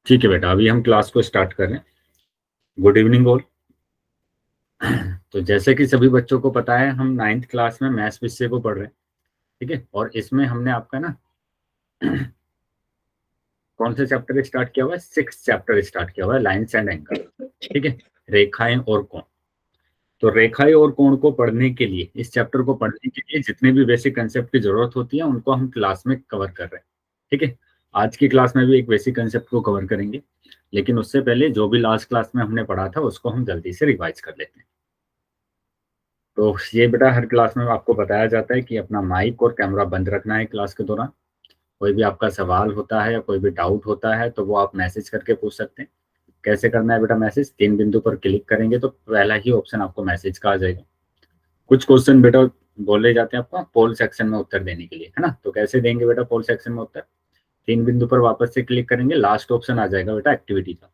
ठीक है बेटा, अभी हम क्लास को स्टार्ट कर रहे हैं। Good evening all. तो जैसे कि सभी बच्चों को पता है, हम 9th क्लास में मैथ्स विषय को पढ़ रहे हैं। ठीक है, और इसमें हमने आपका ना कौन सा चैप्टर स्टार्ट किया हुआ है? 6th चैप्टर स्टार्ट किया हुआ है, लाइन्स एंड एंगल। ठीक है, रेखाएं और कोण। तो रेखाएं और कोण को पढ़ने के लिए, इस चैप्टर को पढ़ने के लिए जितने भी बेसिक कंसेप्ट की जरूरत होती है उनको हम क्लास में कवर कर रहे हैं। ठीक है, आज की क्लास में भी एक बेसिक कंसेप्ट को कवर करेंगे, लेकिन उससे पहले जो भी लास्ट क्लास में हमने पढ़ा था उसको हम जल्दी से रिवाइज कर लेते हैं। तो ये बेटा, हर क्लास में आपको बताया जाता है कि अपना माइक और कैमरा बंद रखना है क्लास के दौरान। कोई भी आपका सवाल होता है या कोई भी डाउट होता है तो वो आप मैसेज करके पूछ सकते हैं। कैसे करना है बेटा मैसेज? 3 बिंदु पर क्लिक करेंगे तो पहला ही ऑप्शन आपको मैसेज का आ जाएगा। कुछ क्वेश्चन बेटा बोले जाते हैं आपको पोल सेक्शन में उत्तर देने के लिए, है ना? तो कैसे देंगे बेटा पोल सेक्शन में उत्तर? 3 बिंदु पर वापस से क्लिक करेंगे, लास्ट ऑप्शन आ जाएगा बेटा एक्टिविटी का।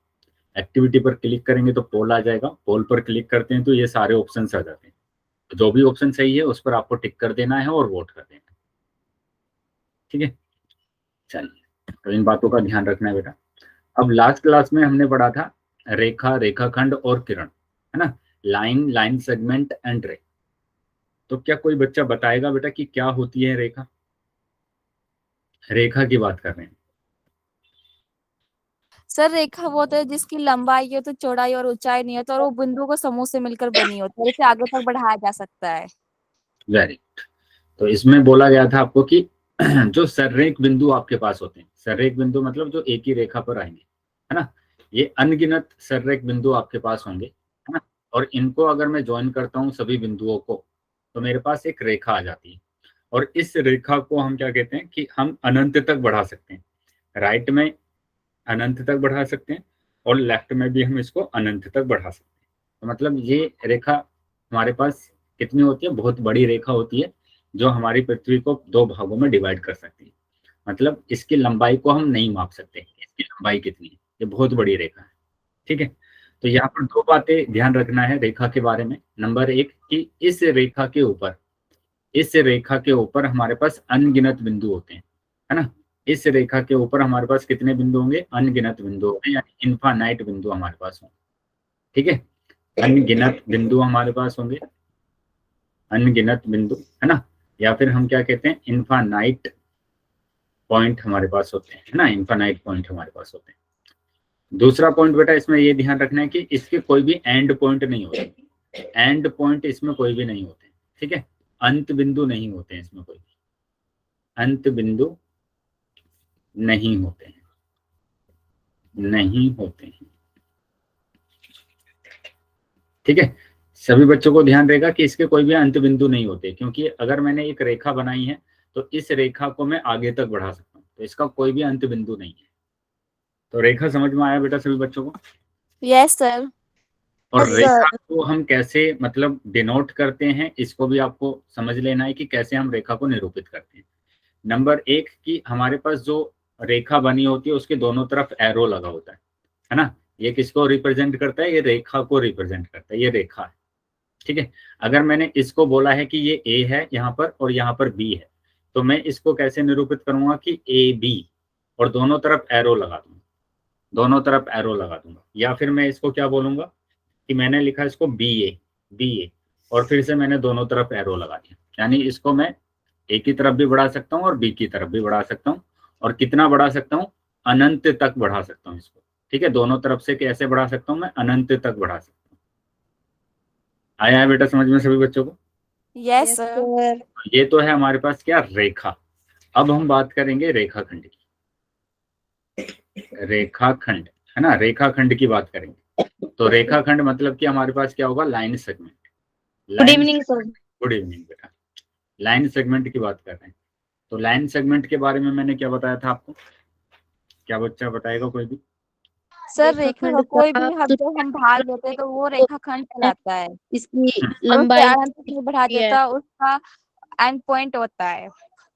एक्टिविटी पर क्लिक करेंगे तो पोल आ जाएगा। पोल पर क्लिक करते हैं तो ये सारे ऑप्शन आ जाते हैं। तो जो भी ऑप्शन सही है उस पर आपको टिक कर देना है और वोट कर देना है। ठीक है, चलिए, तो इन बातों का ध्यान रखना है बेटा। अब लास्ट क्लास में हमने पढ़ा था रेखा, रेखाखंड और किरण, है ना? लाइन, लाइन सेगमेंट एंड रे। तो क्या कोई बच्चा बताएगा बेटा कि क्या होती है रेखा? रेखा की बात कर रहे हैं। सर रेखा वो होता है जिसकी लंबाई हो तो चौड़ाई और ऊंचाई नहीं होती और वो बिंदु को समूह से मिलकर बनी होती है, इसे आगे तक बढ़ाया जा सकता है। Very good. तो इसमें बोला गया था आपको कि जो सररेख बिंदु आपके पास होते हैं, सररेख बिंदु मतलब जो एक ही रेखा पर आएंगे, है ना? ये अनगिनत सररेख बिंदु आपके पास होंगे, है ना? और इनको अगर मैं ज्वाइन करता हूँ सभी बिंदुओं को तो मेरे पास एक रेखा आ जाती है। और इस रेखा को हम क्या कहते हैं कि हम अनंत तक बढ़ा सकते हैं। राइट में अनंत तक बढ़ा सकते हैं और लेफ्ट में भी हम इसको अनंत तक बढ़ा सकते हैं। तो मतलब ये रेखा हमारे पास कितनी होती है? बहुत बड़ी रेखा होती है जो हमारी पृथ्वी को 2 भागों में डिवाइड कर सकती है। मतलब इसकी लंबाई को हम नहीं माप सकते, इसकी लंबाई कितनी है, ये बहुत बड़ी रेखा है। ठीक है, तो यहाँ पर 2 बातें ध्यान रखना है रेखा के बारे में। नंबर 1 कि इस रेखा के ऊपर हमारे पास अनगिनत बिंदु होते हैं, है ना? इस रेखा के ऊपर हमारे पास कितने बिंदु होंगे? अनगिनत बिंदु होंगे, यानी इनफाइनाइट बिंदु हमारे पास होंगे। ठीक है, अनगिनत बिंदु हमारे पास होंगे, अनगिनत बिंदु, है ना? या फिर हम क्या कहते हैं, इनफाइनाइट पॉइंट हमारे पास होते हैं, है ना? इनफाइनाइट पॉइंट हमारे पास होते हैं। दूसरा पॉइंट बेटा इसमें ये ध्यान रखना है कि इसके कोई भी एंड पॉइंट नहीं होते। एंड पॉइंट इसमें कोई भी नहीं होते। ठीक है, अंत बिंदु नहीं होते हैं इसमें, कोई भी अंत बिंदु नहीं होते हैं, नहीं होते हैं। ठीक है, सभी बच्चों को ध्यान रहेगा कि इसके कोई भी अंत बिंदु नहीं होते, क्योंकि अगर मैंने एक रेखा बनाई है तो इस रेखा को मैं आगे तक बढ़ा सकता हूँ, तो इसका कोई भी अंत बिंदु नहीं है। तो रेखा समझ में आया बेटा सभी बच्चों को? Yes sir. और रेखा को हम कैसे मतलब डिनोट करते हैं, इसको भी आपको समझ लेना है कि कैसे हम रेखा को निरूपित करते हैं। नंबर 1 कि हमारे पास जो रेखा बनी होती है उसके दोनों तरफ एरो लगा होता है ना? ये किसको रिप्रेजेंट करता है? ये रेखा को रिप्रेजेंट करता है, ये रेखा है। ठीक है, अगर मैंने इसको बोला है कि ये ए है यहाँ पर और यहाँ पर बी है, तो मैं इसको कैसे निरूपित करूंगा कि ए बी, और दोनों तरफ एरो लगा दूंगा, दोनों तरफ एरो लगा दूंगा। या फिर मैं इसको क्या बोलूंगा कि मैंने लिखा इसको बी ए और फिर से मैंने दोनों तरफ एरो लगा दिया, यानी इसको मैं ए की तरफ भी बढ़ा सकता हूँ और बी की तरफ भी बढ़ा सकता हूँ। और कितना बढ़ा सकता हूँ? अनंत तक बढ़ा सकता हूँ इसको। ठीक है, दोनों तरफ से कैसे बढ़ा सकता हूँ? मैं अनंत तक बढ़ा सकता हूँ। आया है बेटा समझ में सभी बच्चों को? Yes sir. ये तो है हमारे पास क्या? रेखा। अब हम बात करेंगे रेखाखंड की। रेखाखंड, है ना? रेखाखंड की बात करेंगे। तो रेखाखंड मतलब कि हमारे पास क्या होगा? Line segment. Good evening sir. Good evening बेटा। लाइन सेगमेंट की बात कर रहे हैं। तो लाइन सेगमेंट के बारे में मैंने क्या बताया था आपको? क्या बच्चा बताएगा कोई भी? सर रेखा का कोई भी जो हम भाग लेते हैं तो वो रेखाखंड कहलाता है। इसकी और उसे लंबाई अनंत तक बढ़ा देता उसका एंड पॉइंट होता है।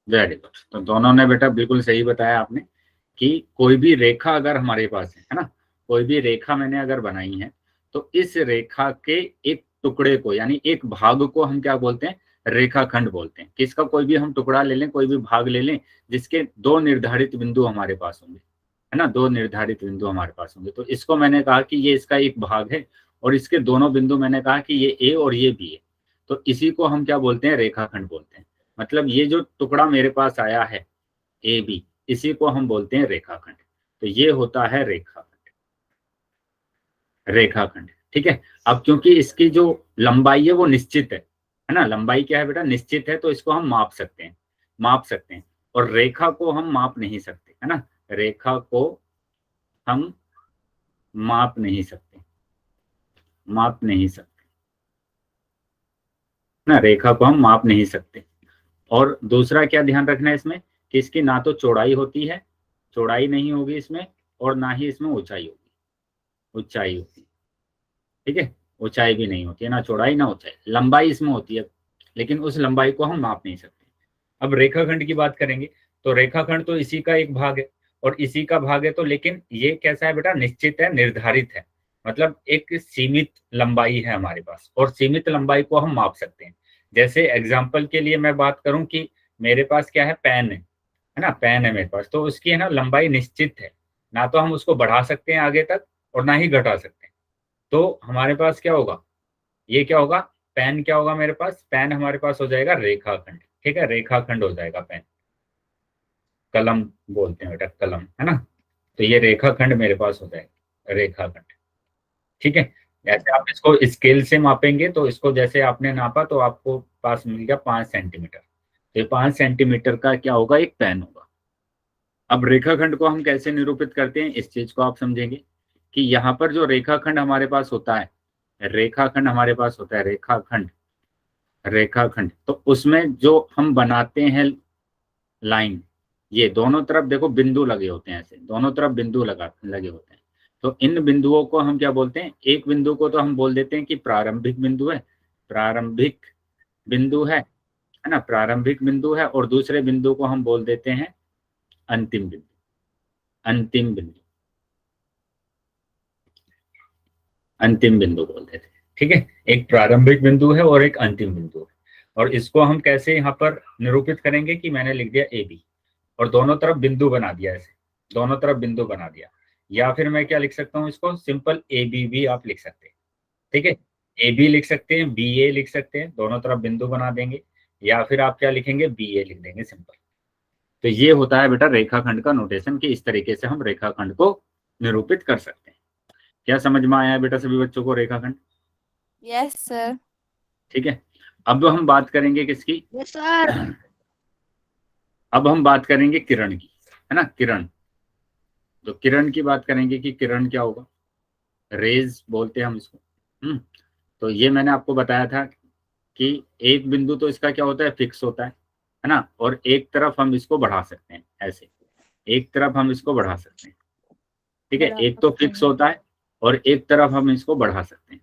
Very good. तो दोनों ने बेटा बिल्कुल सही बताया आपने कि कोई भी रेखा अगर हमारे पास है ना? कोई भी रेखा मैंने अगर बनाई है तो इस रेखा के एक टुकड़े को, यानी एक भाग को हम क्या बोलते हैं? रेखाखंड बोलते हैं। किसका कोई भी हम टुकड़ा ले लें, कोई भी भाग ले लें जिसके 2 निर्धारित बिंदु हमारे पास होंगे, है ना, 2 निर्धारित बिंदु हमारे पास होंगे। तो इसको मैंने कहा कि ये इसका एक भाग है और इसके दोनों बिंदु मैंने कहा कि ये ए और ये बी है। तो इसी को हम क्या बोलते हैं, रेखाखंड बोलते हैं। मतलब ये जो टुकड़ा मेरे पास आया है ए बी, इसी को हम बोलते हैं रेखाखंड। तो ये होता है रेखाखंड, रेखाखंड। ठीक है। अब क्योंकि इसकी जो लंबाई है वो निश्चित है ना, लंबाई क्या है बेटा, निश्चित है, तो इसको हम माप सकते हैं, माप सकते हैं। और रेखा को हम माप नहीं सकते, है ना, रेखा को हम माप नहीं सकते, माप नहीं सकते ना, रेखा को हम माप नहीं सकते। और दूसरा क्या ध्यान रखना है इसमें, कि इसकी ना तो चौड़ाई होती है, चौड़ाई नहीं होगी इसमें, और ना ही इसमें ऊंचाई होगी, ऊंचाई होती है। ठीक है, ऊंचाई भी नहीं होती है, ना चौड़ाई ना ऊंचाई, लंबाई इसमें होती है, लेकिन उस लंबाई को हम माप नहीं सकते। अब रेखाखंड की बात करेंगे, तो रेखाखंड तो इसी का एक भाग है और इसी का भाग है, तो लेकिन ये कैसा है बेटा, निश्चित है, निर्धारित है। मतलब एक सीमित लंबाई है हमारे पास, और सीमित लंबाई को हम माप सकते हैं। जैसे एग्जाम्पल के लिए मैं बात करूं कि मेरे पास क्या है, पेन है ना, पेन है मेरे पास, तो उसकी है ना लंबाई निश्चित है, ना तो हम उसको बढ़ा सकते हैं आगे तक और ना ही घटा सकते हैं। तो हमारे पास क्या होगा, ये क्या होगा, पेन क्या होगा मेरे पास, पेन हमारे पास हो जाएगा रेखाखंड। ठीक है, रेखाखंड हो जाएगा पेन, कलम बोलते हैं बेटा, कलम, है ना। तो ये रेखाखंड मेरे पास हो जाएगा, रेखाखंड। ठीक है। जैसे आप इसको स्केल से मापेंगे, तो इसको जैसे आपने नापा तो आपको पास मिल गया 5 सेंटीमीटर, तो ये 5 सेंटीमीटर का क्या होगा, एक पेन होगा। अब रेखाखंड को हम कैसे निरूपित करते हैं, इस चीज को आप समझेंगे कि यहाँ पर जो रेखाखंड हमारे पास होता है, रेखाखंड हमारे पास होता है, रेखाखंड, रेखाखंड, तो उसमें जो हम बनाते हैं लाइन, ये दोनों तरफ देखो बिंदु लगे होते हैं, ऐसे दोनों तरफ बिंदु लगे होते हैं। तो इन बिंदुओं को हम क्या बोलते हैं, एक बिंदु को तो हम बोल देते हैं कि प्रारंभिक बिंदु है, प्रारंभिक बिंदु है ना, प्रारंभिक बिंदु है, और दूसरे बिंदु को हम बोल देते हैं अंतिम बिंदु, अंतिम बिंदु, अंतिम बिंदु बोल देते हैं। ठीक है, एक प्रारंभिक बिंदु है और एक अंतिम बिंदु है। और इसको हम कैसे यहाँ पर निरूपित करेंगे, कि मैंने लिख दिया ए बी और दोनों तरफ बिंदु बना दिया, ऐसे दोनों तरफ बिंदु बना दिया। या फिर मैं क्या लिख सकता हूँ, इसको सिंपल ए बी भी आप लिख सकते हैं। ठीक है, ए बी लिख सकते हैं, बी ए लिख सकते हैं, दोनों तरफ बिंदु बना देंगे। या फिर आप क्या लिखेंगे, बी ए लिख देंगे, सिंपल। तो ये होता है बेटा रेखाखंड का नोटेशन, कि इस तरीके से हम रेखाखंड को निरूपित कर सकते हैं। क्या समझ में आया है बेटा सभी बच्चों को रेखाखंड? Yes sir. ठीक है, अब हम बात करेंगे किसकी, यस सर। अब हम बात करेंगे किरण की, है ना, किरण। तो किरण की बात करेंगे कि किरण क्या होगा, रेज बोलते हैं हम इसको। तो ये मैंने आपको बताया था कि एक बिंदु तो इसका क्या होता है, फिक्स होता है ना, और एक तरफ हम इसको बढ़ा सकते हैं, ऐसे एक तरफ हम इसको बढ़ा सकते हैं। ठीक है, एक तो फिक्स होता है और एक तरफ हम इसको बढ़ा सकते हैं।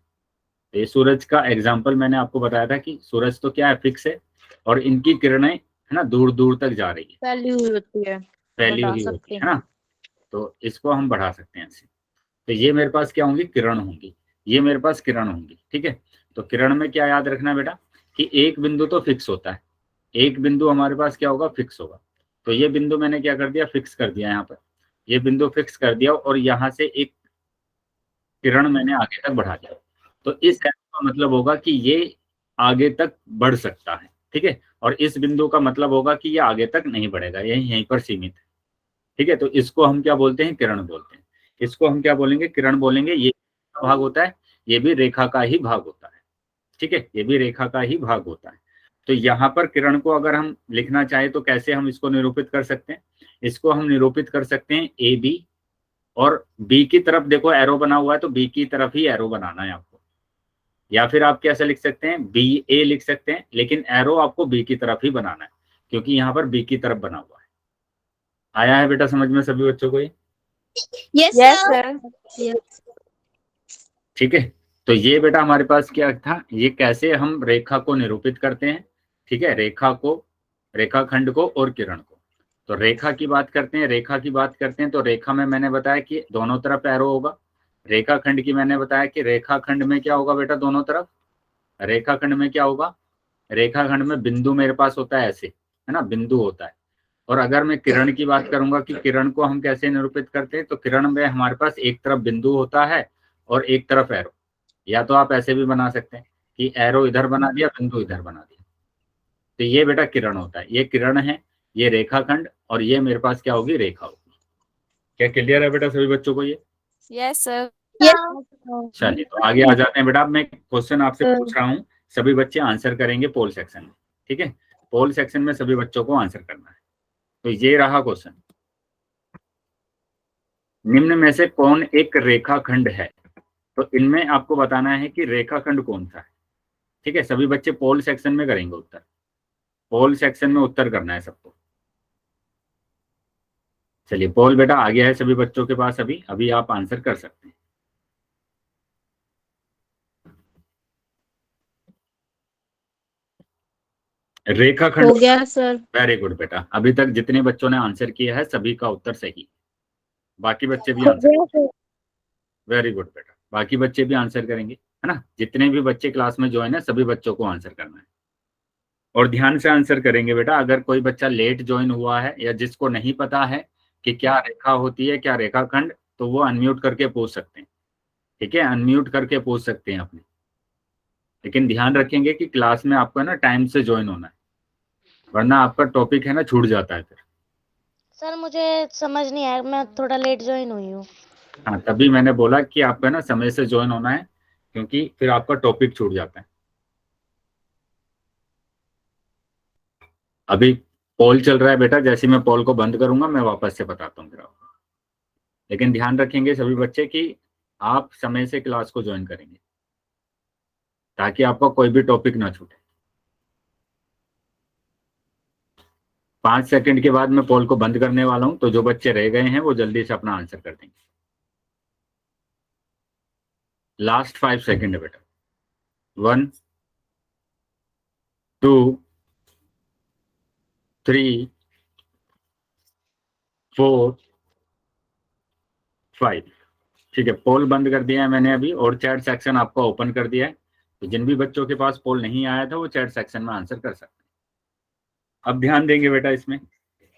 तो ये सूरज का एग्जाम्पल मैंने आपको बताया था कि सूरज तो क्या है, फिक्स है, और इनकी किरणें है ना दूर दूर तक जा रही है, फैली हुई होती है, फैली बढ़ा हुई सकते होती है हैं। ना, तो इसको हम बढ़ा सकते हैं ऐसे। तो ये मेरे पास क्या होंगी, किरण होंगी, ये मेरे पास किरण होंगी। ठीक है, तो किरण में क्या याद रखना बेटा, कि एक बिंदु तो फिक्स होता है, एक बिंदु हमारे पास क्या होगा, फिक्स होगा। तो ये बिंदु मैंने क्या कर दिया, फिक्स कर दिया यहाँ पर, ये बिंदु फिक्स कर दिया, और यहाँ से एक किरण मैंने आगे तक बढ़ा दिया। तो इस एरो का मतलब होगा कि ये आगे तक बढ़ सकता है। ठीक है, और इस बिंदु का मतलब होगा कि ये आगे तक नहीं बढ़ेगा, यहीं पर सीमित है। ठीक है, तो इसको हम क्या बोलते हैं, किरण बोलते हैं। इसको हम क्या बोलेंगे, किरण बोलेंगे। ये भाग होता है, ये भी रेखा का ही भाग होता है। ठीक है, ये भी रेखा का ही भाग होता है। तो यहाँ पर किरण को अगर हम लिखना चाहें तो कैसे हम इसको निरूपित कर सकते हैं, इसको हम निरूपित कर सकते हैं ए बी, और बी की तरफ देखो एरो बना हुआ है, तो बी की तरफ ही एरो बनाना है आपको। या फिर आप कैसे लिख सकते हैं, बी ए लिख सकते हैं, लेकिन एरो आपको बी की तरफ ही बनाना है, क्योंकि यहाँ पर बी की तरफ बना हुआ है। आया है बेटा समझ में सभी बच्चों को ये? Yes yes sir. सर। ठीक है, तो ये बेटा हमारे पास क्या था, ये कैसे हम रेखा को निरूपित करते हैं। ठीक है, रेखा को, रेखाखंड को और किरण को। तो रेखा की बात करते हैं, रेखा की बात करते हैं, तो रेखा में मैंने बताया कि दोनों तरफ एरो होगा। रेखाखंड की मैंने बताया कि रेखाखंड में क्या होगा बेटा, दोनों तरफ, रेखाखंड में क्या होगा, रेखाखंड में बिंदु मेरे पास होता है ऐसे, है ना, बिंदु होता है। और अगर मैं किरण की बात करूंगा कि किरण को हम कैसे निरूपित करते हैं, तो किरण में हमारे पास एक तरफ बिंदु होता है और एक तरफ एरो। या तो आप ऐसे भी बना सकते हैं कि एरो इधर बना दिया, बिंदु इधर बना दिया। तो ये बेटा किरण होता है, ये किरण है, ये रेखाखंड, और ये मेरे पास क्या होगी, रेखा होगी। क्या क्लियर है बेटा सभी बच्चों को ये? Yes sir. चलिए तो आगे आ जाते हैं बेटा। अब मैं क्वेश्चन आपसे पूछ रहा हूँ, सभी बच्चे आंसर करेंगे पोल सेक्शन में, ठीक है? पोल सेक्शन में सभी बच्चों को आंसर करना है। तो ये रहा क्वेश्चन, निम्न में से कौन एक रेखाखंड है? तो इनमें आपको बताना है कि रेखाखंड कौन सा है, ठीक है? सभी बच्चे पोल सेक्शन में करेंगे उत्तर, पोल सेक्शन में उत्तर करना है सबको। चलिए पोल बेटा आ गया है सभी बच्चों के पास, अभी अभी आप आंसर कर सकते हैं। रेखाखंड हो गया सर। वेरी गुड बेटा, अभी तक जितने बच्चों ने आंसर किया है सभी का उत्तर सही। बाकी बच्चे भी आंसर, वेरी गुड बेटा, बाकी बच्चे भी आंसर करेंगे, है ना? जितने भी बच्चे क्लास में ज्वाइन है सभी बच्चों को आंसर करना है और ध्यान से आंसर करेंगे बेटा। अगर कोई बच्चा लेट ज्वाइन हुआ है या जिसको नहीं पता है कि क्या रेखा होती है, क्या रेखाखंड, तो वो अनम्यूट करके पूछ सकते हैं, ठीक है? अनम्यूट करके पूछ सकते हैं अपने, लेकिन ध्यान रखेंगे कि क्लास में आपको है ना टाइम से ज्वाइन होना है, वरना आपका टॉपिक है ना छूट जाता है फिर। सर मुझे समझ नहीं आया, मैं थोड़ा लेट ज्वाइन हुई हूँ। हाँ, तभी मैंने बोला कि आपको है ना समय से ज्वाइन होना है, क्योंकि फिर आपका टॉपिक छूट जाता है। अभी पोल चल रहा है बेटा, जैसे मैं पोल को बंद करूंगा मैं वापस से बताता हूँ फिर आपको, लेकिन ध्यान रखेंगे सभी बच्चे कि आप समय से क्लास को ज्वाइन करेंगे ताकि आपका कोई भी टॉपिक ना छूटे। 5 सेकंड के बाद मैं पोल को बंद करने वाला हूं, तो जो बच्चे रह गए हैं वो जल्दी से अपना आंसर कर देंगे। लास्ट 5 सेकंड है बेटा। 1 2 3 4 5। ठीक है, पोल बंद कर दिया है मैंने अभी, और चैट सेक्शन आपका ओपन कर दिया है। तो जिन भी बच्चों के पास पोल नहीं आया था वो चैट सेक्शन में आंसर कर सकते हैं। अब ध्यान देंगे बेटा,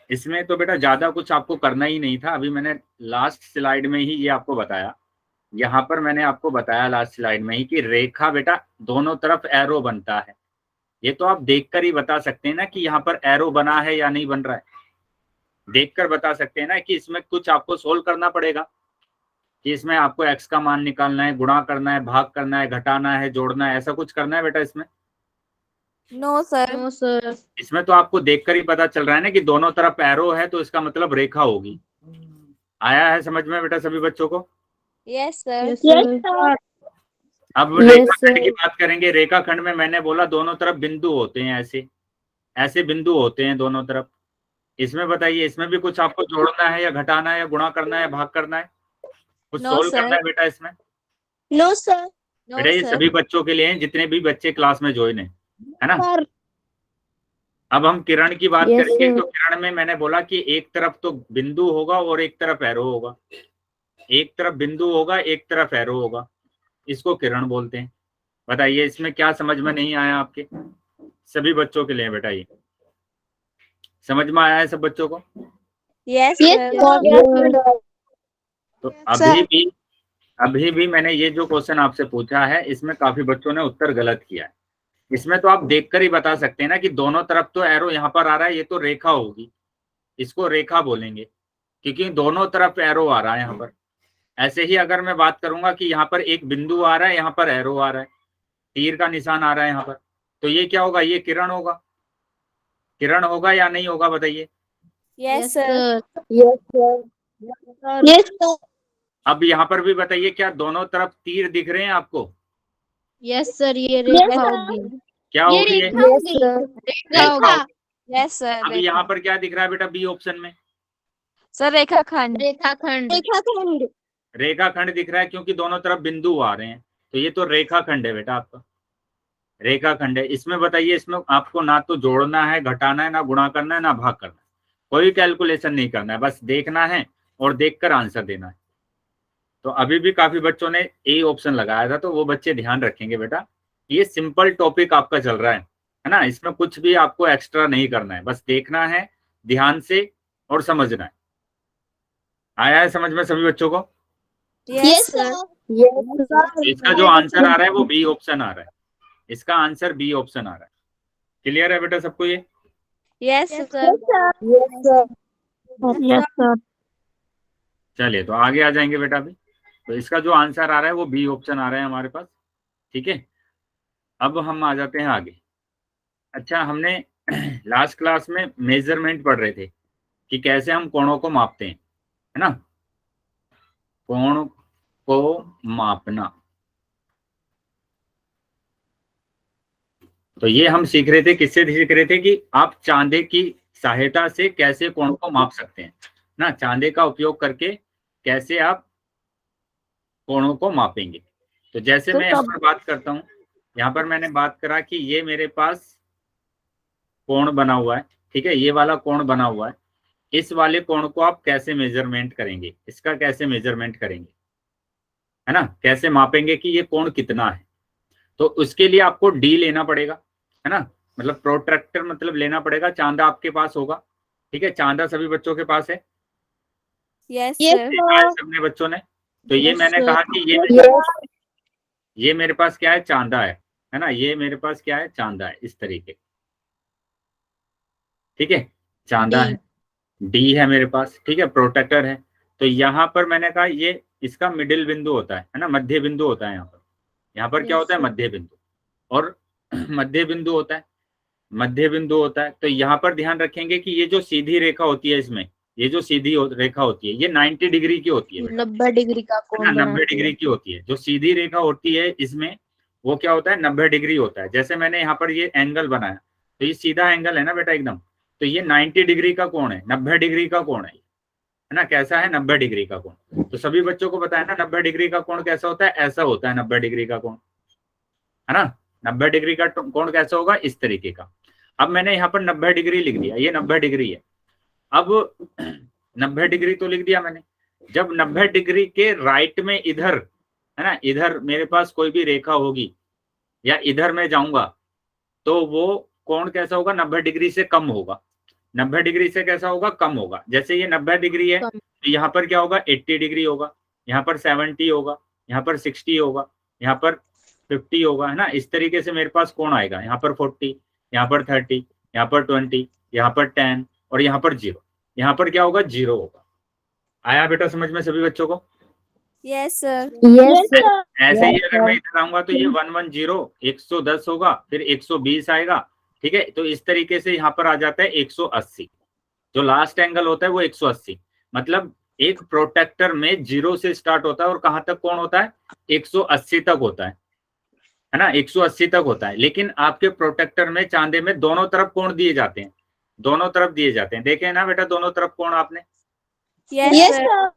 इसमें तो बेटा ज्यादा कुछ आपको करना ही नहीं था। अभी मैंने लास्ट स्लाइड में ही ये आपको बताया, यहाँ पर मैंने आपको बताया लास्ट स्लाइड में ही कि रेखा बेटा दोनों तरफ एरो बनता है। ये तो आप देखकर ही बता सकते हैं ना कि यहाँ पर एरो बना है या नहीं बन रहा है। देखकर बता सकते हैं ना कि इसमें कुछ आपको सोल्व करना पड़ेगा, कि इसमें आपको एक्स का मान निकालना है, गुणा करना है, भाग करना है, घटाना है, जोड़ना है, ऐसा कुछ करना है बेटा इसमें? No sir. No sir. इसमें तो आपको देखकर ही पता चल रहा है ना कि दोनों तरफ एरो है, तो इसका मतलब रेखा होगी। आया है समझ में बेटा सभी बच्चों को? Yes sir. अब रेखाखंड की बात करेंगे। रेखाखंड में मैंने बोला दोनों तरफ बिंदु होते हैं, ऐसे ऐसे बिंदु होते हैं दोनों तरफ। इसमें बताइए, इसमें भी कुछ आपको जोड़ना है या घटाना है या गुणा करना है, भाग करना है, कुछ No, सोल्व sir. करना है बेटा इसमें? No sir. नो बेटा ये सर। सभी बच्चों के लिए हैं, जितने भी बच्चे क्लास में ज्वाइन है ना? अब हम किरण की बात Yes, करेंगे। sir. तो किरण में मैंने बोला कि एक तरफ तो बिंदु होगा और एक तरफ एरो होगा। एक तरफ बिंदु होगा, एक तरफ एरो होगा, इसको किरण बोलते हैं। बताइए इसमें क्या समझ में नहीं आया आपके? सभी बच्चों के लिए बेटा ये समझ में आया है सब बच्चों को? Yes Yes, sir. sir. तो अभी भी मैंने ये जो क्वेश्चन आपसे पूछा है, इसमें काफी बच्चों ने उत्तर गलत किया है। इसमें तो आप देखकर ही बता सकते हैं ना कि दोनों तरफ तो एरो यहाँ पर आ रहा है, ये तो रेखा होगी, इसको रेखा बोलेंगे क्योंकि दोनों तरफ एरो आ रहा है यहाँ पर। ऐसे ही अगर मैं बात करूंगा कि यहाँ पर एक बिंदु आ रहा है, यहाँ पर एरो आ रहा है, तीर का निशान आ रहा है यहाँ पर, तो ये क्या होगा? ये किरण होगा। किरण होगा या नहीं होगा बताइए? Yes sir. Yes, sir. Yes, sir. अब यहाँ पर भी बताइए, क्या दोनों तरफ तीर दिख रहे हैं आपको? Yes, sir. ये रेखा होगी। क्या होगी ये? Yes, sir. रेखा होगी। Yes sir. अभी यहाँ पर क्या दिख रहा है बेटा बी ऑप्शन में? सर रेखाखंड। रेखाखंड। रेखाखंड। रेखाखंड दिख रहा है क्योंकि दोनों तरफ बिंदु आ रहे हैं, तो ये तो रेखाखंड है बेटा आपका, रेखाखंड है। इसमें बताइए, इसमें आपको ना तो जोड़ना है, घटाना है, ना गुणा करना है, ना भाग करना है, कोई कैलकुलेशन नहीं करना है, बस देखना है और देखकर आंसर देना है। तो अभी भी काफी बच्चों ने ए ऑप्शन लगाया था, तो वो बच्चे ध्यान रखेंगे बेटा, ये सिंपल टॉपिक आपका चल रहा है ना? इसमें कुछ भी आपको एक्स्ट्रा नहीं करना है, बस देखना है, ध्यान से और समझना है। आया है समझ में सभी बच्चों को? Yes sir. इसका जो आंसर आ रहा है वो बी ऑप्शन आ रहा है, इसका आंसर बी ऑप्शन आ रहा है। क्लियर है बेटा सबको ये? Yes sir. Yes sir. चलिए तो आगे आ जाएंगे बेटा अभी। तो इसका जो आंसर आ रहा है वो बी ऑप्शन आ रहा है हमारे पास, ठीक है। अब हम आ जाते हैं आगे। अच्छा, हमने लास्ट क्लास में मेजरमेंट पढ़ रहे थे कि कैसे हम कोणों को मापते हैं, है ना? कोण को मापना, तो ये हम सीख रहे थे, किससे सीख रहे थे कि आप चांदे की सहायता से कैसे कोण को माप सकते हैं ना, चांदे का उपयोग करके कैसे आप कोणों को मापेंगे। तो जैसे मैं यहाँ पर बात करता हूँ, यहाँ पर मैंने बात करा कि ये मेरे पास कोण बना हुआ है, ठीक है, ये वाला कोण बना हुआ है। इस वाले कोण को आप कैसे मेजरमेंट करेंगे, इसका कैसे मेजरमेंट करेंगे, है ना, कैसे मापेंगे कि ये कोण कितना है। तो उसके लिए आपको डी लेना पड़ेगा, है ना, मतलब प्रोट्रैक्टर मतलब लेना पड़ेगा। चांदा आपके पास होगा, ठीक है, चांदा सभी बच्चों के पास है? Yes Yes, sir. देखा है सबने बच्चों ने? तो ये Yes, मैंने sir. कहा कि ये मेरे पास क्या है, चांदा है ना, ये मेरे पास क्या है, चांदा है, इस तरीके, ठीक है, चांदा D. है, डी है मेरे पास, ठीक है, प्रोटेक्टर है। तो यहाँ पर मैंने कहा ये इसका मिडिल बिंदु होता है ना, मध्य बिंदु होता है यहाँ पर क्या Yes, होता है, sir. मध्य बिंदु, और मध्य बिंदु होता है, मध्य बिंदु होता है। तो यहाँ पर ध्यान रखेंगे कि ये जो सीधी रेखा होती है इसमें, ये जो सीधी रेखा होती है ये 90 डिग्री की होती है बेटा, 90 डिग्री का है कोण ना, 90 बनाती है। डिग्री की होती है। जो सीधी रेखा होती है इसमें वो क्या होता है, 90 डिग्री होता है। जैसे मैंने यहाँ पर ये एंगल बनाया, तो ये सीधा एंगल है ना बेटा एकदम, तो ये 90 डिग्री का कोण है, 90 डिग्री का कोण है ना, कैसा है, 90 डिग्री का कोण। तो सभी बच्चों को पता है ना 90 डिग्री का कोण कैसा होता है, ऐसा होता है 90 डिग्री का कोण, है ना। 90 डिग्री का कोण कैसा होगा, इस तरीके का। अब मैंने यहाँ पर 90 डिग्री लिख दिया, ये 90 डिग्री है। अब 90 डिग्री तो लिख दिया मैंने। जब 90 डिग्री के राइट में इधर, है ना, इधर मेरे पास कोई भी रेखा होगी या इधर मैं जाऊंगा तो वो कोण कैसा होगा, 90 डिग्री से कम होगा। 90 डिग्री से कैसा होगा, कम होगा। जैसे ये 90 डिग्री है तो यहाँ पर क्या होगा, 80 डिग्री होगा, यहाँ पर 70 होगा, यहाँ पर 60 होगा, यहाँ पर 50 होगा, है ना। इस तरीके से मेरे पास कोण आएगा, यहाँ पर 40, यहाँ पर 30, यहाँ पर 20, यहाँ पर 10 और यहाँ पर 0। यहाँ पर क्या होगा, 0 होगा। आया बेटा समझ में सभी बच्चों को? Yes sir. Yes, sir. ऐसे ही अगर मैं इधर आऊंगा तो ये 110 110 होगा, फिर 120 आएगा, ठीक है। तो इस तरीके से यहाँ पर आ जाता है 180। जो लास्ट एंगल होता है वो 180। मतलब एक प्रोटेक्टर में 0 से स्टार्ट होता है और कहां तक कोण होता है, 180 तक होता है ना, 180 तक होता है। लेकिन आपके प्रोटेक्टर में, चांदे में, दोनों तरफ कोण दिए जाते हैं, दोनों तरफ दिए जाते हैं। देखे ना बेटा दोनों तरफ कोण आपने? Yes sir.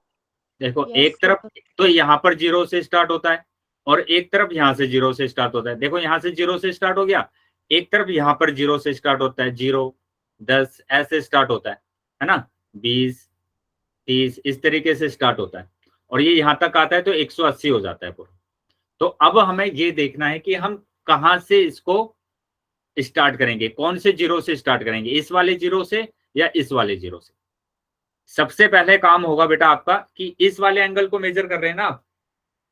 देखो Yes, एक तरफ तो यहाँ पर 0 से स्टार्ट होता है और एक तरफ यहाँ से 0 से स्टार्ट होता है। देखो यहाँ से 0 से स्टार्ट हो गया, एक तरफ यहाँ पर 0 से स्टार्ट होता है, 0 10 ऐसे स्टार्ट होता है ना, 20 30 इस तरीके से स्टार्ट होता है और ये यहाँ तक आता है तो 180 हो जाता है पूरा। तो अब हमें ये देखना है कि हम कहाँ से इसको स्टार्ट करेंगे, कौन से 0 से स्टार्ट करेंगे, इस वाले 0 से या इस वाले 0 से। सबसे पहले काम होगा बेटा आपका कि इस वाले एंगल को मेजर कर रहे हैं ना आप,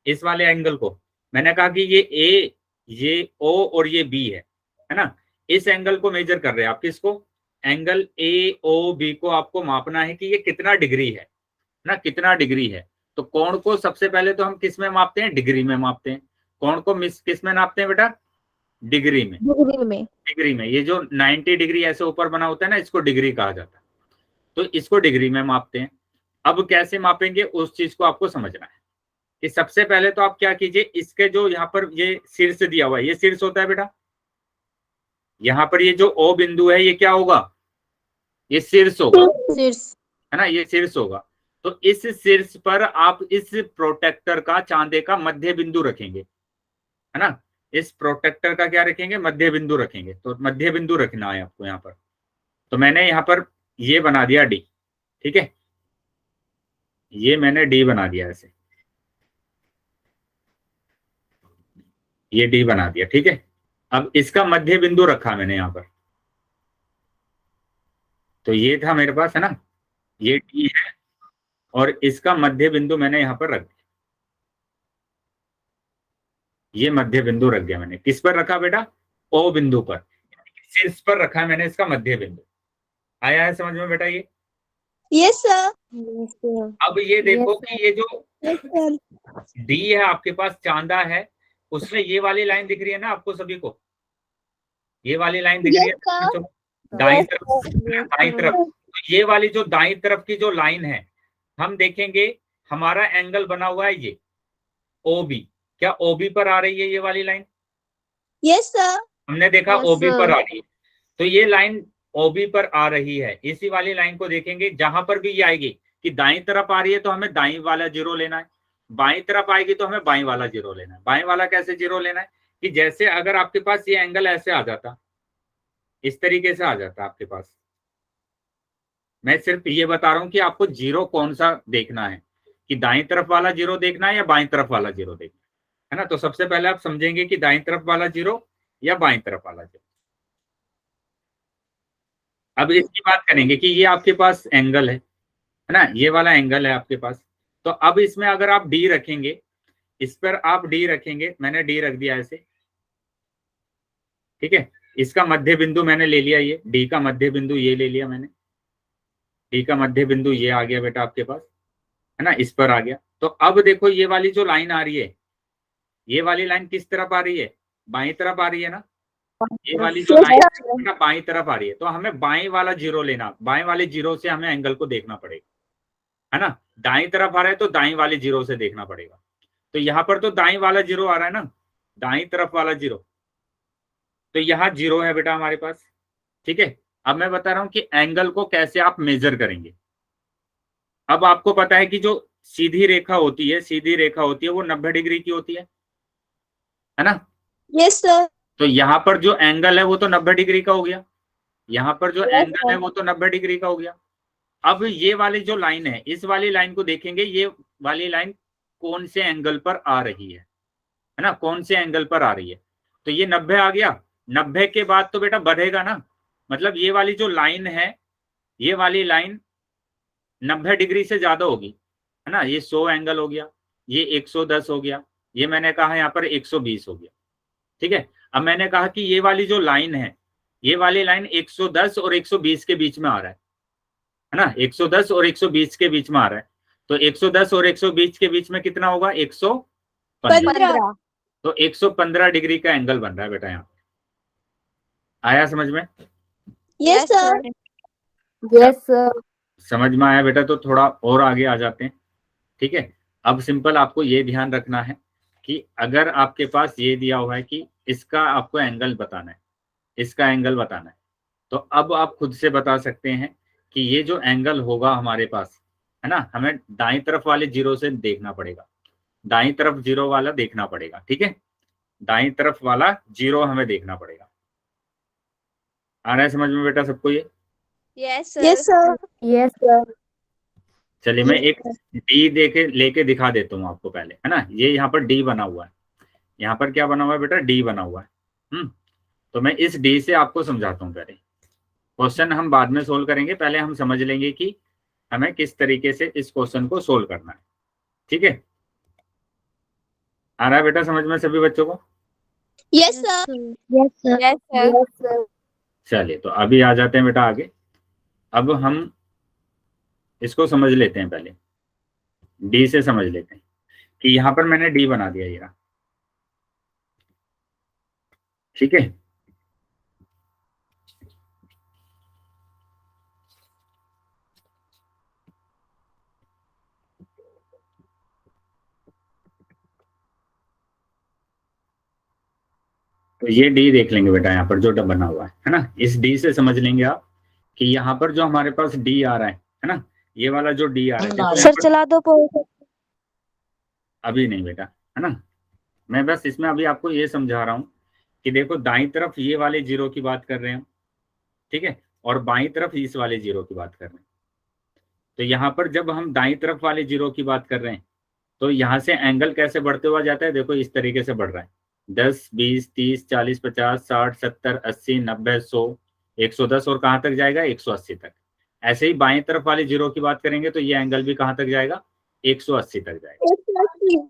इस वाले एंगल को। मैंने कहा कि ये ए, ये ओ और ये बी है ना, इस एंगल को मेजर कर रहे हैं आप। किसको, एंगल ए ओ बी को आपको मापना है कि ये कितना डिग्री है ना, कितना डिग्री है। तो कोण को सबसे पहले तो हम किस में मापते हैं, डिग्री में मापते हैं। कोण को किस में नापते हैं बेटा, डिग्री में। डिग्री में ये जो 90 डिग्री ऐसे ऊपर बना होता है ना, इसको डिग्री कहा जाता है। तो इसको डिग्री में मापते हैं। अब कैसे मापेंगे उस चीज को आपको समझना है कि सबसे पहले तो आप क्या कीजिए, इसके जो यहाँ पर ये शीर्ष दिया हुआ है, ये शीर्ष होता है बेटा। यहाँ पर ये जो ओ बिंदु है ये क्या होगा, ये शीर्ष होगा, है ना, ये शीर्ष होगा। तो इस शीर्ष पर आप इस प्रोटेक्टर का, चांदे का मध्य बिंदु रखेंगे, है ना। इस प्रोटेक्टर का क्या रखेंगे, मध्य बिंदु रखेंगे। तो मध्य बिंदु रखना है आपको यहाँ पर। तो मैंने यहाँ पर ये बना दिया डी, ठीक है, ये मैंने डी बना दिया ऐसे, ये डी बना दिया, ठीक है। अब इसका मध्य बिंदु रखा मैंने यहाँ पर। तो ये था मेरे पास, है ना, ये डी है और इसका मध्य बिंदु मैंने यहाँ पर रख दिया, ये मध्य बिंदु रख दिया मैंने। किस पर रखा बेटा? ओ बिंदु पर, शीर्ष पर रखा है मैंने इसका मध्य बिंदु। आया है समझ में बेटा ये? Yes sir. अब ये देखो कि ये जो यस सर। डी है आपके पास, चांदा है, उसमें ये वाली लाइन दिख रही है ना आपको सभी को, ये वाली लाइन दिख रही है ना बच्चों को? दाईं तरफ, दाईं तरफ। तो ये वाली जो दाईं तरफ की जो लाइन है, हम देखेंगे हमारा एंगल बना हुआ है ये ओबी। क्या ओबी पर आ रही है ये वाली लाइन? Yes sir. हमने देखा Yes, ओबी पर sir. आ रही है, तो ये लाइन ओबी पर आ रही है। इसी वाली लाइन को देखेंगे, जहां पर भी ये आएगी कि दाईं तरफ आ रही है तो हमें दाईं वाला जीरो लेना है, बाईं तरफ आएगी तो हमें बाईं वाला जीरो लेना है। बाईं वाला कैसे जीरो लेना है? कि जैसे अगर आपके पास ये एंगल ऐसे आ जाता, इस तरीके से आ जाता आपके पास, मैं सिर्फ ये बता रहा हूं कि आपको जीरो कौन सा देखना है, कि दाईं तरफ वाला जीरो देखना है या बाईं तरफ वाला जीरो देखना है ना। तो सबसे पहले आप समझेंगे कि दाईं तरफ वाला जीरो या बाईं तरफ वाला जीरो। अब इसकी बात करेंगे कि ये आपके पास एंगल है ना, ये वाला एंगल है आपके पास। तो अब इसमें अगर आप डी रखेंगे, इस पर आप डी रखेंगे, मैंने डी रख दिया ऐसे, ठीक है। इसका मध्य बिंदु मैंने ले लिया, ये डी का मध्य बिंदु ये ले लिया मैंने, डी का मध्य बिंदु ये आ गया बेटा आपके पास, है ना, इस पर आ गया। तो अब देखो ये वाली जो लाइन आ रही है, ये वाली लाइन किस तरफ आ रही है? बाईं तरफ आ रही है ना। ये वाली जो लाइन है बाईं तरफ आ रही है, तो हमें बाईं वाला जीरो लेना, बाईं वाले जीरो से हमें एंगल को देखना पड़ेगा, है ना। दाईं तरफ आ रहा है तो दाईं वाले जीरो से देखना पड़ेगा। तो यहाँ पर तो दाईं वाला जीरो आ रहा है ना, दाईं तरफ वाला जीरो, तो यहाँ जीरो है बेटा हमारे पास, ठीक है। अब मैं बता रहा हूं कि एंगल को कैसे आप मेजर करेंगे। अब आपको पता है कि जो सीधी रेखा होती है, सीधी रेखा होती है वो 90 डिग्री की होती है ना। Yes sir. तो यहाँ पर जो एंगल है वो तो 90 डिग्री का हो गया, यहाँ पर जो एंगल है वो तो 90 डिग्री का हो गया। अब ये वाली जो लाइन है, इस वाली लाइन को देखेंगे, ये वाली लाइन कौन से एंगल पर आ रही है ना, कौन से एंगल पर आ रही है। तो ये 90 आ गया, 90 के बाद तो बेटा बढ़ेगा ना, मतलब ये वाली जो लाइन है, ये वाली लाइन 90 डिग्री से ज्यादा होगी, है ना। ये 100 एंगल हो गया, ये 110 हो गया, ये मैंने कहा यहाँ पर 120 हो गया, ठीक है। अब मैंने कहा कि ये वाली जो लाइन है, ये वाली लाइन 110 और 120 के बीच में आ रहा है ना, 110 और 120 के बीच में आ रहा है। तो 110 और 120 के बीच में कितना होगा? 115। तो 115 डिग्री का एंगल बन रहा है बेटा यहाँ। आया समझ में? Yes sir. Yes sir. समझ में आया बेटा? तो थोड़ा और आगे आ जाते हैं, ठीक है। अब सिंपल आपको ये ध्यान रखना है कि अगर आपके पास ये दिया हुआ है कि इसका आपको एंगल बताना है, इसका एंगल बताना है, तो अब आप खुद से बता सकते हैं कि ये जो एंगल होगा हमारे पास, है ना, हमें दाईं तरफ वाले जीरो से देखना पड़ेगा, दाईं तरफ जीरो वाला देखना पड़ेगा, ठीक है। दाईं तरफ वाला जीरो हमें देखना पड़ेगा। आ रहा है समझ में बेटा सबको ये? Yes sir. Yes sir. Yes sir. चलिए मैं एक डी देके लेके दिखा देता हूँ आपको पहले, है ना। ये यहाँ पर डी बना हुआ है, यहाँ पर क्या बना हुआ है बेटा? डी बना हुआ है। तो मैं इस डी से आपको समझाता हूँ। पहले क्वेश्चन हम बाद में सोल्व करेंगे, पहले हम समझ लेंगे कि हमें किस तरीके से इस क्वेश्चन को सोल्व करना है, ठीक है। आ रहा है बेटा समझ में सभी बच्चों को? Yes sir. Yes sir. Yes sir. चलिए तो अभी आ जाते हैं बेटा आगे। अब हम इसको समझ लेते हैं, पहले डी से समझ लेते हैं कि यहाँ पर मैंने डी बना दिया ये रहा, ठीक है। तो ये डी देख लेंगे बेटा, यहाँ पर जो बना हुआ है ना, इस डी से समझ लेंगे आप कि यहाँ पर जो हमारे पास डी आ रहा है ना, ये वाला जो डी आ रहा है, सर चला दो अभी नहीं बेटा, है ना। मैं बस इसमें अभी आपको ये समझा रहा हूँ कि देखो दाईं तरफ ये वाले जीरो की बात कर रहे हैं, ठीक है, और बाईं तरफ इस वाले जीरो की बात कर रहे हैं। तो यहाँ पर जब हम दाईं तरफ वाले जीरो की बात कर रहे हैं, तो यहाँ से एंगल कैसे बढ़ते हुआ जाता है? देखो इस तरीके से बढ़ रहा है, 10, 20, 30, 40, 50, 60, 70, 80, 90, 100, 110 और कहाँ तक जाएगा? 180 तक। ऐसे ही बाएं तरफ वाले जीरो की बात करेंगे तो ये एंगल भी कहां तक जाएगा, 180 तक जाएगा। 180।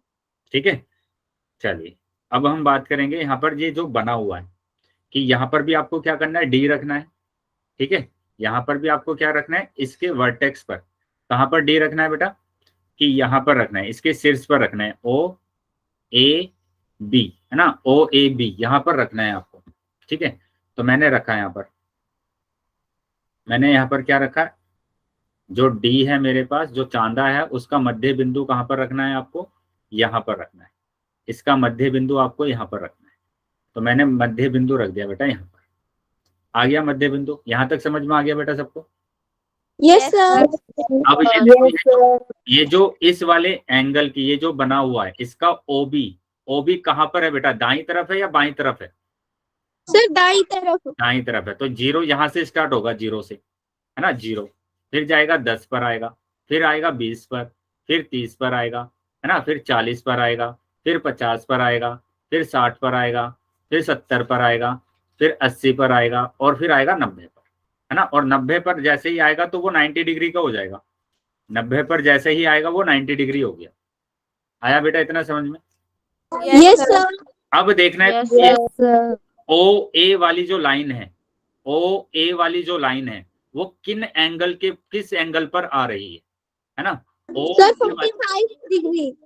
ठीक है, चलिए अब हम बात करेंगे यहाँ पर ये जो बना हुआ है कि यहाँ पर भी आपको क्या करना है, डी रखना है। ठीक है, यहाँ पर भी आपको क्या रखना है, इसके वर्टेक्स पर। कहां पर डी रखना है बेटा, कि यहाँ पर रखना है, इसके शीर्ष पर रखना है, ओ ए बी, है ना, ओ ए बी यहाँ पर रखना है आपको। ठीक है, तो मैंने रखा है यहाँ पर, मैंने यहाँ पर क्या रखा है, जो डी है मेरे पास, जो चांदा है, उसका मध्य बिंदु कहाँ पर रखना है आपको, यहाँ पर रखना है। इसका मध्य बिंदु आपको यहाँ पर रखना है। तो मैंने मध्य बिंदु रख दिया बेटा यहाँ पर। आ गया मध्य बिंदु, यहाँ तक समझ में आ गया बेटा सबको। Yes sir. अब ये जो इस वाले एंगल की ये जो बना हुआ है, इसका ओबी कहाँ पर है बेटा, दाईं तरफ है या बाईं तरफ है, सर दाईं तरफ। दाईं तरफ है। तो जीरो यहाँ से स्टार्ट होगा, जीरो से, है ना, जीरो, फिर जाएगा 10 पर आएगा, फिर आएगा 20 पर, फिर 30 पर आएगा, है ना, फिर 40 पर आएगा, फिर 50 पर आएगा, फिर 60 पर आएगा, फिर 70 पर आएगा, फिर 80 पर आएगा, और फिर आएगा 90 पर, है ना। और 90 पर जैसे ही आएगा तो वो 90 डिग्री का हो जाएगा। 90 पर जैसे ही आएगा वो 90 डिग्री हो गया। आया बेटा इतना समझ में। Yes sir. अब देखना है Yes, ओ ए वाली जो लाइन है, ओ ए वाली जो लाइन है वो किस एंगल पर आ रही है ना। Sir 45 degree.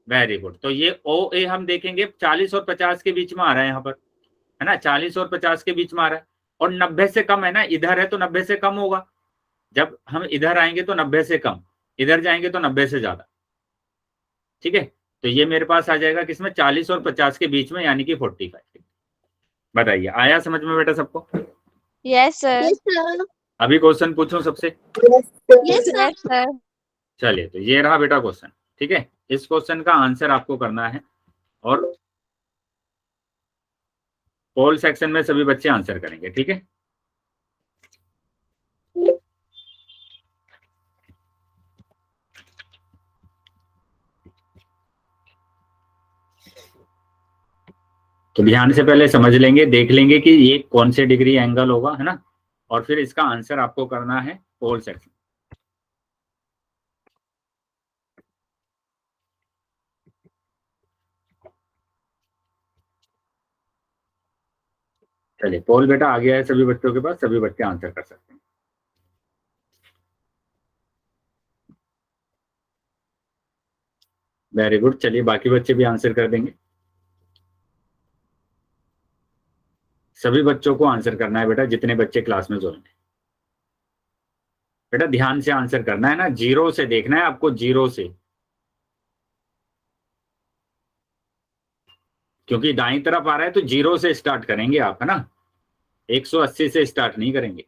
Very good. तो ये ओ ए हम देखेंगे 40 और 50 के बीच में आ रहा है यहाँ पर, है ना, 40 और 50 के बीच में आ रहा है, और 90 से कम है ना, इधर है तो 90 से कम होगा। जब हम इधर आएंगे तो 90 से कम, इधर जाएंगे तो 90 से ज्यादा। ठीक है, तो ये मेरे पास आ जाएगा किसमें, 40 और 50 के बीच में, यानी कि 45। बताइए आया समझ में बेटा सबको। yes sir, yes sir. अभी क्वेश्चन पूछूं सबसे। Yes sir. yes sir, चलिए, तो ये रहा बेटा क्वेश्चन। ठीक है, इस क्वेश्चन का आंसर आपको करना है, और पोल सेक्शन में सभी बच्चे आंसर करेंगे। ठीक है, तो ध्यान से पहले समझ लेंगे, देख लेंगे कि ये कौन से डिग्री एंगल होगा, है ना, और फिर इसका आंसर आपको करना है पोल सेक्शन। चलिए, पोल बेटा आ गया है सभी बच्चों के पास, सभी बच्चे आंसर कर सकते हैं। Very good. चलिए, बाकी बच्चे भी आंसर कर देंगे। सभी बच्चों को आंसर करना है बेटा, जितने बच्चे क्लास में ज्वाइन हैं। बेटा ध्यान से आंसर करना है ना, जीरो से देखना है आपको, जीरो से, क्योंकि दाईं तरफ आ रहा है तो जीरो से स्टार्ट करेंगे आप, है ना, 180 से स्टार्ट नहीं करेंगे।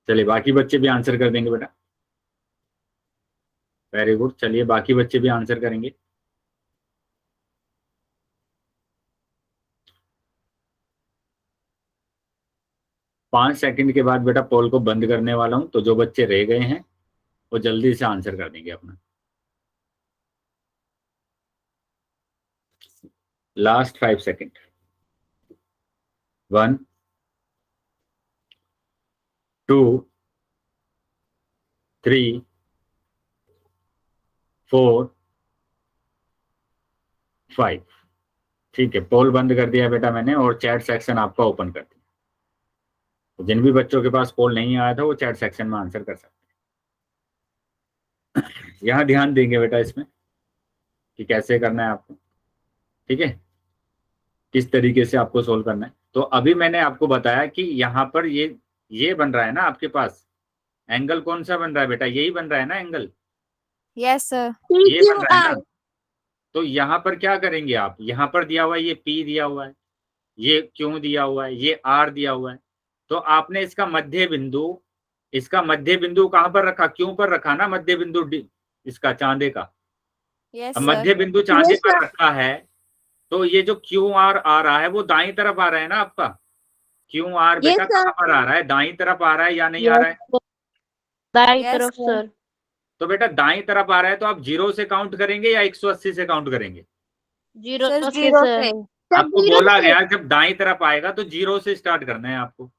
चलिए, बाकी बच्चे भी आंसर कर देंगे बेटा। Very good. चलिए, बाकी बच्चे भी आंसर करेंगे। पांच सेकंड के बाद बेटा पोल को बंद करने वाला हूं, तो जो बच्चे रह गए हैं वो जल्दी से आंसर कर देंगे अपना। Last 5 second. 1 2 3 4 5। ठीक है, पोल बंद कर दिया बेटा मैंने, और चैट सेक्शन आपका ओपन कर दिया। तो जिन भी बच्चों के पास पोल नहीं आया था वो चैट सेक्शन में आंसर कर सकते हैं। यहाँ ध्यान देंगे बेटा इसमें कि कैसे करना है आपको। ठीक है, किस तरीके से आपको सोल्व करना है। तो अभी मैंने आपको बताया कि यहाँ पर ये बन रहा है ना आपके पास एंगल, कौन सा बन रहा है बेटा, यही बन रहा है ना एंगल, yes sir, ये बन रहा है ना। तो यहाँ पर क्या करेंगे आप, यहाँ पर दिया हुआ है ये P दिया हुआ है, ये Q दिया हुआ है, ये R दिया हुआ है। तो आपने इसका मध्य बिंदु कहाँ पर रखा, क्यों पर रखा ना मध्य बिंदु, इसका चांदे का। yes अब sir, मध्य बिंदु चांदे पर रखा है, तो ये जो QR आ रहा है वो दाईं तरफ आ रहा है ना आपका। QR बेटा कहाँ पर आ रहा है, दाईं तरफ आ रहा है या नहीं आ रहा है, दाईं Yes, तरफ sir. सर। तो बेटा दाईं तरफ आ रहा है तो आप 0 से काउंट करेंगे या 180 से काउंट करेंगे। जीरो sir, से zero सर। से, आपको बोला गया जब दाईं तरफ आएगा तो 0 से स्टार्ट करना है आपको।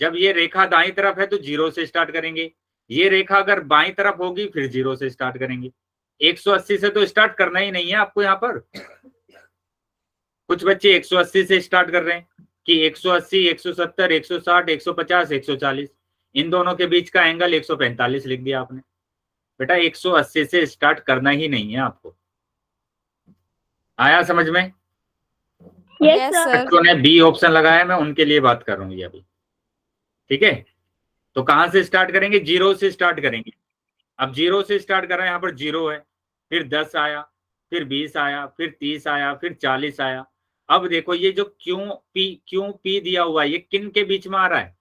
जब ये रेखा दाईं तरफ है तो 0 से स्टार्ट करेंगे, ये रेखा अगर बाईं तरफ होगी फिर 0 से स्टार्ट करेंगे। 180 से तो स्टार्ट करना ही नहीं है आपको यहाँ पर। कुछ बच्चे 180 से स्टार्ट कर रहे हैं कि 180, 170, 160, 150, 140, इन दोनों के बीच का एंगल 145 लिख दिया आपने। बेटा 180 से स्टार्ट करना ही नहीं है आपको। आया समझ में? Yes sir. बच्चों ने बी ऑप्शन लगाया, मैं उनके लिए बात कर रहा हूँ ये अभी। ठीक है, तो कहां से स्टार्ट करेंगे? 0 से स्टार्ट करेंगे। अब 0 से स्टार्ट कर रहे हैं, यहाँ पर 0 है, फिर 10 आया, फिर 20 आया, फिर 30 आया, फिर 40 आया। अब देखो ये जो क्यों पी दिया हुआ है, ये किन के बीच में आ रहा है?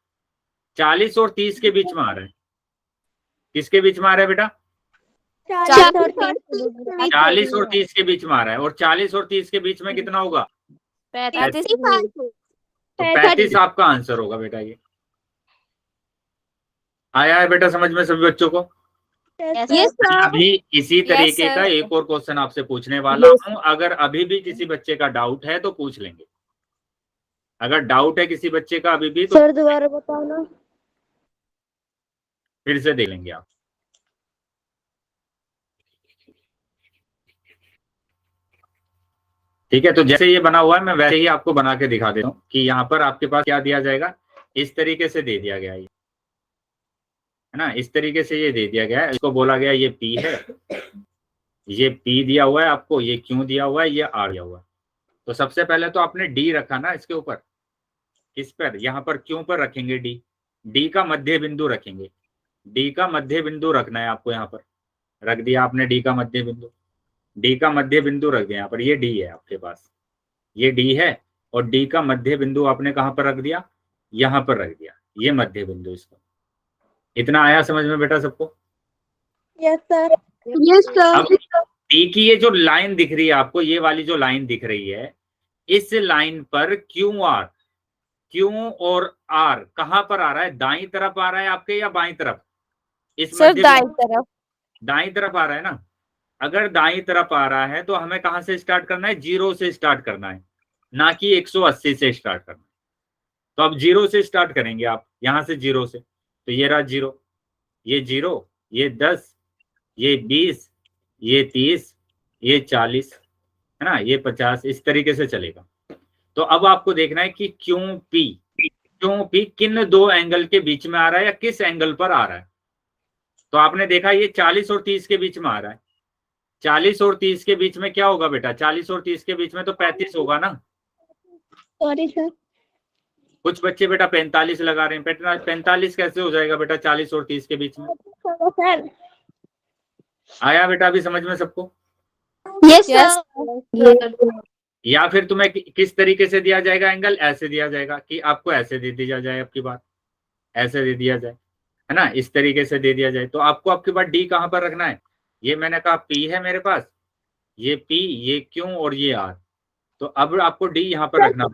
40 और 30 के बीच में आ रहा है। किसके बीच में आ रहा है बेटा? 40 और 30 के बीच में आ रहा है। और 40 और 30 के बीच में कितना होगा? 35। तो 35 आपका आंसर होगा बेटा। ये आया है बेटा समझ में सभी बच्चों को? Yes sir. अभी इसी तरीके sir. का एक और क्वेश्चन आपसे पूछने वाला हूं। अगर अभी भी किसी बच्चे का डाउट है तो पूछ लेंगे। अगर डाउट है किसी बच्चे का अभी भी तो सर दोबारा बताओ ना। फिर से देख लेंगे आप। ठीक है, तो जैसे ये बना हुआ है मैं वैसे ही आपको बना के दिखा देता हूँ कि यहाँ पर आपके पास क्या दिया जाएगा। इस तरीके से दे दिया गया है ना, इस तरीके से ये दे दिया गया है। इसको बोला गया ये P है, ये P दिया हुआ है आपको, ये Q दिया हुआ है, ये R दिया हुआ है। तो सबसे पहले तो आपने D रखा ना इसके ऊपर। किस पर? यहाँ पर Q पर रखेंगे D। D का मध्य बिंदु रखेंगे। D का मध्य बिंदु रखना है आपको। यहाँ पर रख दिया आपने D का मध्य बिंदु। D का मध्य बिंदु रख दिया यहाँ पर। ये D है आपके पास, ये D है, और D का मध्य बिंदु आपने कहाँ पर रख दिया? यहाँ पर रख दिया, ये मध्य बिंदु इसका। इतना आया समझ में बेटा सबको? Yes sir. यस अब सर। P की ये जो लाइन दिख रही है आपको, ये वाली जो लाइन दिख रही है, इस लाइन पर Q और R कहाँ पर आ रहा है? दाईं तरफ आ रहा है आपके या बाईं तरफ? इस सर मध्य दाईं तरफ। दाईं तरफ आ रहा है ना। अगर दाईं तरफ आ रहा है तो हमें कहां से स्टार्ट करना है? 0 से स्टार्ट करना है, ना कि 180 से स्टार्ट करना है। तो अब 0 से स्टार्ट करेंगे आप, यहां से 0 से। तो ये रहा 0, ये 0, ये 10, ये 20, ये 30, ये 40, है ना, ये 50, इस तरीके से चलेगा। तो अब आपको देखना है कि क्यों पी किन दो एंगल के बीच में आ रहा है या किस एंगल पर आ रहा है। तो आपने देखा ये 40 और 30 के बीच में आ रहा है। 40 और 30 के बीच में क्या होगा बेटा? 40 और 30 के बीच में तो 35 होगा ना। Sorry sir. कुछ बच्चे बेटा 45 लगा रहे हैं। 45 कैसे हो जाएगा बेटा 40 और 30 के बीच में? सर। आया बेटा अभी समझ में सबको? Yes yes sir. या फिर तुम्हें किस तरीके से दिया जाएगा एंगल? ऐसे दिया जाएगा कि आपको ऐसे दे दिया जाए, आपकी बात ऐसे दे दिया जाए, है ना, इस तरीके से दे दिया जाए। तो आपको आपके पास डी कहाँ पर रखना है? ये मैंने कहा पी है मेरे पास, ये पी, ये क्यू और ये आर। तो अब आपको डी यहाँ पर रखना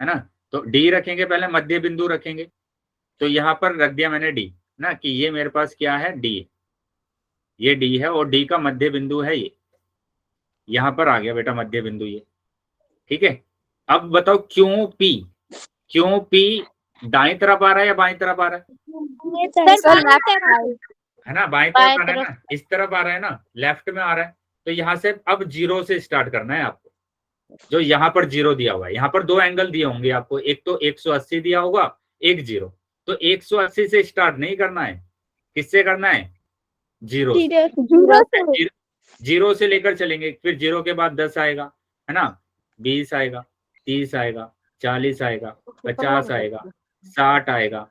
है ना। तो डी रखेंगे, पहले मध्य बिंदु रखेंगे। तो यहाँ पर रख दिया मैंने डी ना, कि ये मेरे पास क्या है? डी, ये डी है और डी का मध्य बिंदु है ये, यहाँ पर आ गया बेटा मध्य बिंदु ये। ठीक है, अब बताओ क्यों पी दाएं तरफ आ रहा है या बाएं तरफ आ रहा है ना? बाएं तरफ आ रहा है ना, इस तरफ आ रहा है ना, लेफ्ट में आ रहा है। तो यहाँ से अब 0 से स्टार्ट करना है आपको। जो यहाँ पर 0 दिया हुआ है, यहाँ पर दो एंगल दिए होंगे आपको, एक तो 180 दिया होगा, एक 0। तो 180 से स्टार्ट नहीं करना है, किससे करना है? 0 से लेकर चलेंगे। फिर 0 के बाद 10 आएगा, है ना, 20 आएगा, 30 आएगा, 40 आएगा, 50 आएगा, 60 आएगा,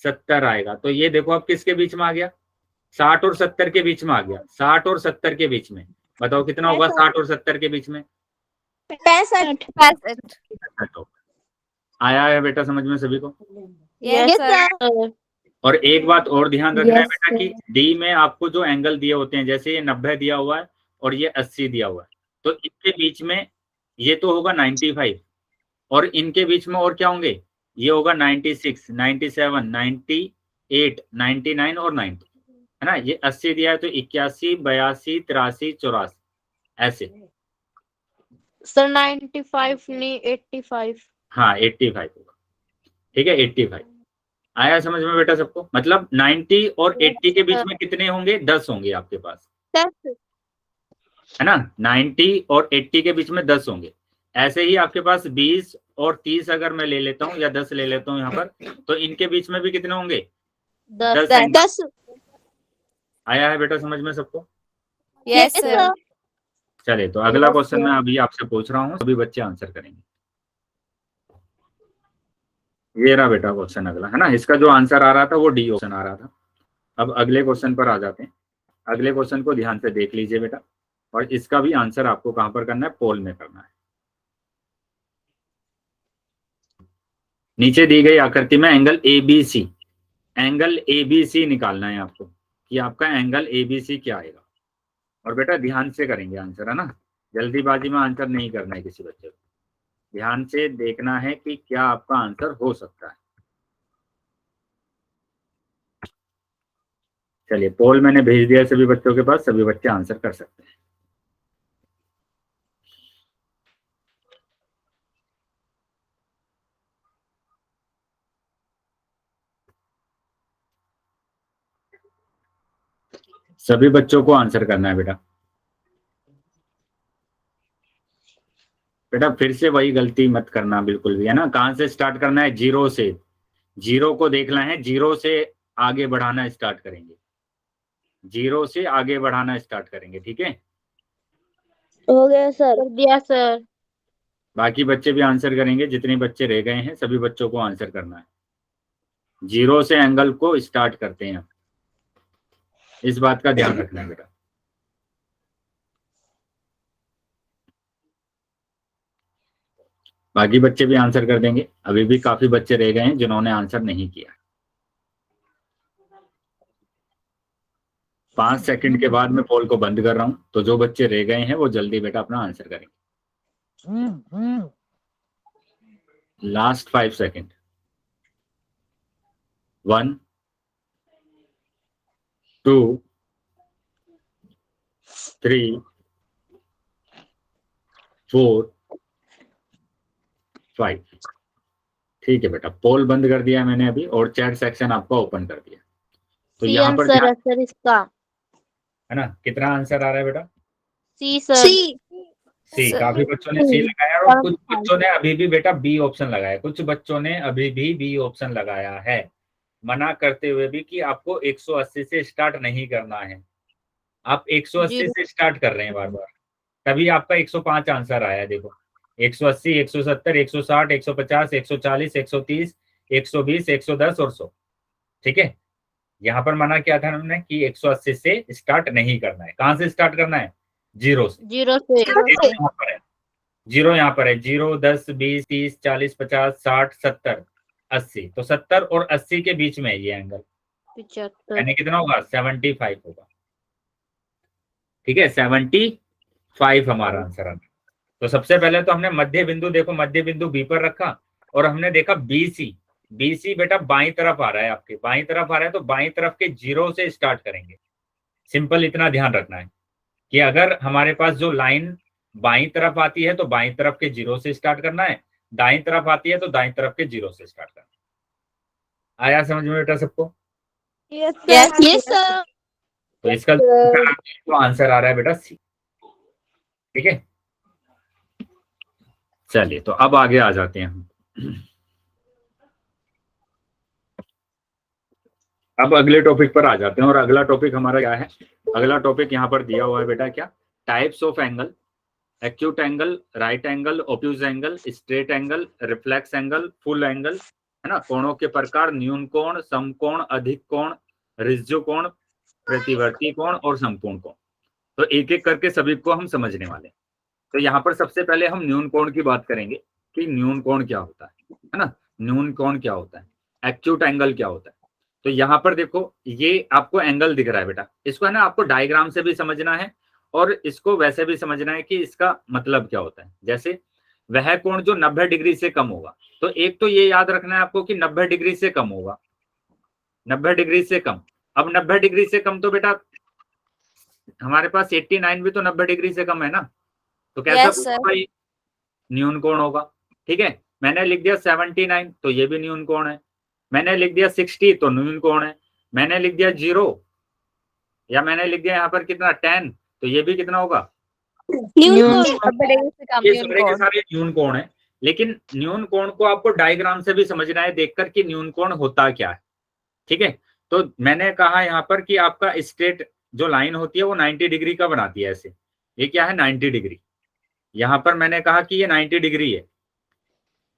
70 आएगा। तो ये देखो अब किसके बीच में आ गया? 60 और 70 के बीच में आ गया। 60 और 70 के बीच में बताओ कितना होगा? 60 और 70 के बीच में 65। आया है बेटा समझ में सभी को? Yes sir. और एक बात और ध्यान रखना है बेटा कि डी में आपको जो एंगल दिए होते हैं, जैसे ये 90 दिया हुआ है और ये 80 दिया हुआ है, तो इनके बीच में ये तो होगा 95, और इनके बीच में और क्या होंगे? ये होगा 96, 97, 98, 99 और 90, है ना। ये 80 दिया है तो 81, 82, 83, 84 ऐसे। सर 95 नहीं 85। हाँ 85 होगा। ठीक है 85। आया समझ में बेटा सबको? मतलब 90 और 80 के बीच में कितने होंगे? 10 होंगे आपके पास, 10 है ना। 90 और 80 के बीच में 10 होंगे। ऐसे ही आपके पास 20 और 30 अगर मैं ले लेता हूँ या 10 ले लेता हूँ यहाँ पर, तो इनके बीच में भी कितने होंगे? 10 एंगल। 10 आया है बेटा समझ में सबको? Yes sir. चलिए तो अगला क्वेश्चन मैं अभी आपसे पूछ रहा हूँ, सभी बच्चे आंसर करेंगे। ये रहा बेटा क्वेश्चन अगला, है ना। इसका जो आंसर आ रहा था वो डी ऑप्शन आ रहा था। अब अगले क्वेश्चन पर आ जाते हैं। अगले क्वेश्चन को ध्यान से देख लीजिए बेटा, और इसका भी आंसर आपको कहां पर करना है? पोल में करना है। नीचे दी गई आकृति में एंगल एबीसी, एंगल एबीसी निकालना है आपको कि आपका एंगल एबीसी क्या आएगा। और बेटा ध्यान से करेंगे आंसर, है ना। जल्दीबाजी में आंसर नहीं करना है किसी बच्चे को, ध्यान से देखना है कि क्या आपका आंसर हो सकता है। चलिए पोल मैंने भेज दिया सभी बच्चों के पास, सभी बच्चे आंसर कर सकते हैं। सभी बच्चों को आंसर करना है बेटा। बेटा फिर से वही गलती मत करना बिल्कुल भी, है ना। कहां से स्टार्ट करना है? जीरो से। जीरो को देखना है, जीरो से आगे बढ़ाना स्टार्ट करेंगे, जीरो से आगे बढ़ाना स्टार्ट करेंगे, ठीक है। हो गया सर। कर दिया सर। बाकी बच्चे भी आंसर करेंगे, जितने बच्चे रह गए हैं सभी बच्चों को आंसर करना है। जीरो से एंगल को स्टार्ट करते हैं, इस बात का ध्यान रखना है बेटा। बाकी बच्चे भी आंसर कर देंगे, अभी भी काफी बच्चे रह गए हैं जिन्होंने आंसर नहीं किया। 5 सेकंड के बाद मैं पोल को बंद कर रहा हूं, तो जो बच्चे रह गए हैं वो जल्दी बेटा अपना आंसर करेंगे। Last 5 second. 1 2 3 4 5। ठीक है बेटा, पोल बंद कर दिया मैंने अभी, और चैट सेक्शन आपका ओपन कर दिया। तो सी यहाँ पर आंसर है सर इसका। है ना, कितना आंसर आ रहा है बेटा? सी सर। सी। काफी बच्चों ने सी लगाया, और कुछ बच्चों ने अभी भी बेटा बी ऑप्शन लगाया, कुछ बच्चों ने अभी भी बी ऑप्शन लगाया है, मना करते हुए भी कि आपको 180 से स्टार्ट नहीं करना है। आप 180 से स्टार्ट कर रहे हैं बार बार, तभी आपका 105 आंसर आया। देखो 180, 170, 160, 150, 140, 130, 120, 110 और 100। ठीक है, यहाँ पर मना किया था हमने कि 180 से स्टार्ट नहीं करना है। कहां से स्टार्ट करना है? जीरो से। जीरो से। यहाँ पर है जीरो, यहाँ पर है जीरो, 10, 20, 30, 40, 50, 60, 70, 80। तो 70 और 80 के बीच में है ये एंगल, 75। यानी कितना होगा? 75 होगा। ठीक है, 75 हमारा आंसर है। तो सबसे पहले तो हमने मध्य बिंदु, देखो मध्य बिंदु बी पर रखा, और हमने देखा बीसी। बीसी बेटा बाईं तरफ आ रहा है, आपके बाईं तरफ आ रहा है, तो बाईं तरफ के जीरो से स्टार्ट करेंगे। सिंपल इतना ध्यान रखना है कि अगर हमारे पास जो लाइन बाईं तरफ आती है तो बाईं तरफ के जीरो से स्टार्ट करना है, दाईं तरफ आती है तो दाईं तरफ के जीरो से स्टार्ट करना है। आया समझ में बेटा सबको? Yes sir. तो इसका तो आंसर आ रहा है बेटा सी। ठीक है, चलिए तो अब आगे आ जाते हैं हम। अब अगले टॉपिक पर आ जाते हैं, और अगला टॉपिक हमारा क्या है? अगला टॉपिक यहाँ पर दिया हुआ है बेटा, क्या? Types of angle, acute angle, right angle, obtuse angle, straight angle, reflex angle, full angle, है ना। कोणों के प्रकार, न्यून कोण, समकोण, अधिक कोण, ऋजु कोण, प्रतिवर्ती कोण और संपूर्ण कोण। तो एक एक करके सभी को हम समझने वाले। तो यहाँ पर सबसे पहले हम न्यून कोण की बात करेंगे कि न्यून कोण क्या होता है ना। न्यून कोण क्या होता है, एक्यूट एंगल क्या होता है। तो यहाँ पर देखो, ये आपको एंगल दिख रहा है बेटा, इसको है ना आपको डायग्राम से भी समझना है, और इसको वैसे भी समझना है कि इसका मतलब क्या होता है। जैसे वह कोण जो 90 डिग्री से कम होगा, तो एक तो ये याद रखना है आपको कि 90 डिग्री से कम होगा, 90 डिग्री से कम। अब 90 डिग्री से कम तो बेटा हमारे पास 89 भी तो 90 डिग्री से कम है ना, तो कैसा Yes, sir. न्यून कोण होगा। ठीक है, मैंने लिख दिया 79 तो ये भी न्यून कोण है। मैंने लिख दिया 60 तो न्यून कोण है। मैंने लिख दिया 0 या मैंने लिख दिया यहाँ पर कितना 10 तो ये भी कितना होगा, बड़े से कम ये न्यून सारे के कोण। सारे न्यून कोण है। लेकिन न्यून कोण को आपको डायग्राम से भी समझना है देखकर कि न्यून कोण होता क्या है। ठीक है, तो मैंने कहा यहाँ पर कि आपका स्ट्रेट जो लाइन होती है वो 90 डिग्री का बनाती है ऐसे। ये क्या है 90 डिग्री, यहाँ पर मैंने कहा कि ये 90 डिग्री है।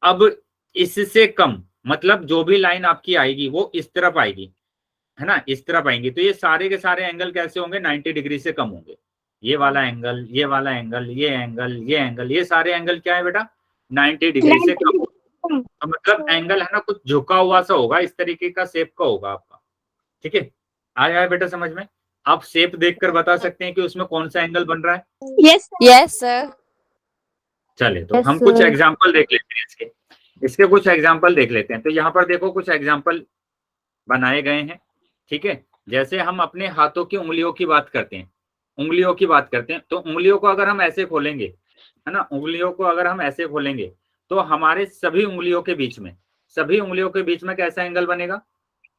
अब इससे कम मतलब जो भी लाइन आपकी आएगी वो इस तरफ आएगी, है ना, इस तरफ आएंगी, तो ये सारे के सारे एंगल कैसे होंगे, 90 डिग्री से कम होंगे। ये वाला एंगल, ये वाला एंगल, ये एंगल, ये एंगल, ये सारे एंगल क्या है बेटा, 90 डिग्री से कम। तो मतलब एंगल है ना कुछ झुका हुआ सा होगा, इस तरीके का शेप का होगा आपका। ठीक है, आया है बेटा समझ में? आप शेप देखकर बता सकते हैं कि उसमें कौन सा एंगल बन रहा है। Yes sir. चलिए तो हम कुछ एग्जाम्पल देख लेते हैं इसके कुछ एग्जाम्पल देख लेते हैं। तो यहाँ पर देखो कुछ एग्जाम्पल बनाए गए हैं। ठीक है, जैसे हम अपने हाथों की उंगलियों की बात करते हैं, उंगलियों की बात करते हैं, तो उंगलियों को अगर हम ऐसे खोलेंगे, है ना, उंगलियों को अगर हम ऐसे खोलेंगे तो हमारे सभी उंगलियों के बीच में कैसा एंगल बनेगा,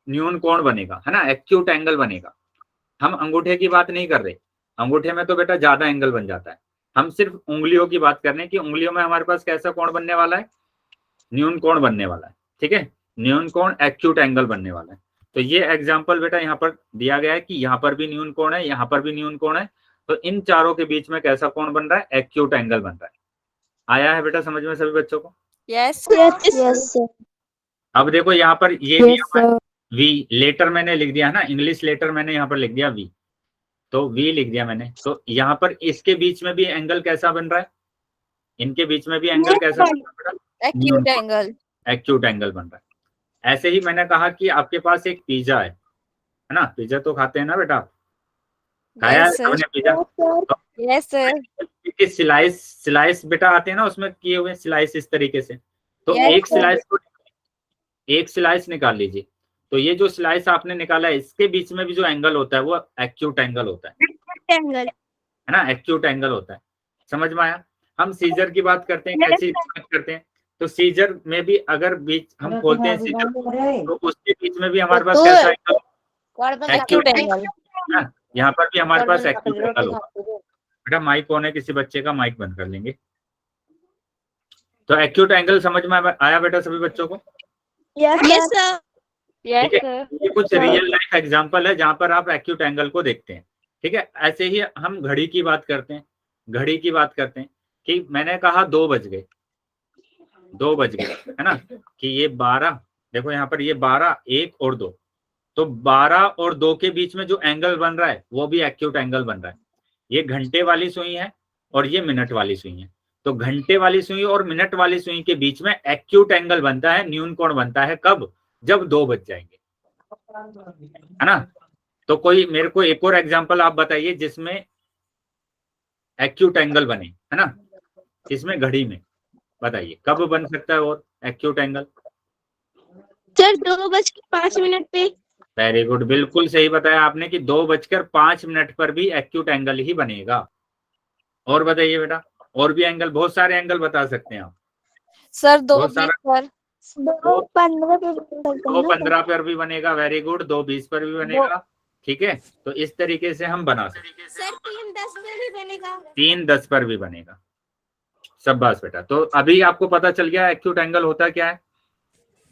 न्यून कोण बनेगा, है ना, एक्यूट एंगल बनेगा। हम अंगूठे की बात नहीं कर रहे, अंगूठे में तो बेटा ज्यादा एंगल बन जाता है। हम सिर्फ उंगलियों की बात कर रहे हैं कि उंगलियों में हमारे पास कैसा कोण बनने वाला है, न्यून कोण बनने वाला है। ठीक है, न्यून कोण एक्यूट एंगल बनने वाला है। तो ये एग्जाम्पल बेटा यहाँ पर दिया गया है कि यहाँ पर भी न्यून कोण है, यहाँ पर भी न्यून कोण है, तो इन चारों के बीच में कैसा कोण बन रहा है, एक्यूट एंगल बन रहा है। आया है बेटा समझ में सभी बच्चों को? Yes yes sir. अब देखो यहाँ पर ये दिया हुआ है वी, लेटर मैंने लिख दिया है ना, इंग्लिश लेटर मैंने यहाँ पर लिख दिया वी, तो वी लिख दिया मैंने। तो यहाँ पर इसके बीच में भी एंगल कैसा बन रहा है, इनके बीच में भी एंगल कैसा बन रहा है, एक्यूट एंगल, एक्यूट एंगल बन रहा है। ऐसे ही मैंने कहा कि आपके पास एक पिज्जा है ना, पिज्जा तो खाते हैं ना बेटा आप, खाया है आपने पिज्जा? Yes sir. कि स्लाइस बेटा आते हैं ना उसमें किए हुए स्लाइस इस तरीके से, तो Yes, एक स्लाइस निकाल लीजिए। तो ये जो स्लाइस आपने निकाला है इसके बीच में भी जो एंगल होता है वो एक्यूट एंगल होता है ना, एक्यूट एंगल होता है। समझ में आया? हम सीजर की बात करते हैं, कैसी बात करते हैं, तो सीजर में भी अगर बीच हम खोलते हैं सीजर तो उसके बीच में भी हमारे पास कैसा एंगल, एक्यूट एंगल। यहाँ पर भी हमारे पास एक्यूट एंगल होगा। बेटा माइक ऑन है, किसी बच्चे का माइक बंद कर लेंगे। तो एक्यूट एंगल समझ में आया बेटा सभी बच्चों को? Yes sir. ठीक है, ये कुछ रियल लाइफ एग्जांपल है जहां पर आप एक्यूट एंगल को देखते हैं। ठीक है, ऐसे ही हम घड़ी की बात करते हैं, घड़ी की बात करते हैं कि मैंने कहा 2 बज गए, 2 बज गए, है ना, कि ये 12, देखो यहाँ पर ये 12, 1 और 2, तो 12 और 2 के बीच में जो एंगल बन रहा है वो भी एक्यूट एंगल बन रहा है। ये घंटे वाली सुई है और ये मिनट वाली सुई है, तो घंटे वाली सुई और मिनट वाली सुई के बीच में एक्यूट एंगल बनता है, न्यून कोण बनता है कब, जब 2 बज जाएंगे, है ना। तो कोई मेरे को एक और एग्जांपल आप बताइए जिसमें एक्यूट एंगल बने, है ना, इसमें घड़ी में बताइए कब बन सकता है और एक्यूट एंगल? सर 2:05 पे। वेरी गुड, बिल्कुल सही बताया आपने कि 2:05 पर भी एक्यूट एंगल ही बनेगा। और बताइए बेटा, और भी एंगल, बहुत सारे एंगल बता सकते हैं आप सर 2 बहुत सारा। पर 2:15 पे 2:15 पर भी बनेगा, वेरी गुड, 2:20 पर भी बनेगा। ठीक है, तो इस तरीके से हम बना सकते हैं। सर 3:10 पे भी बनेगा। 3:10 पर भी बनेगा। शाबाश बेटा, तो अभी आपको पता चल गया एक्यूट एंगल होता क्या है।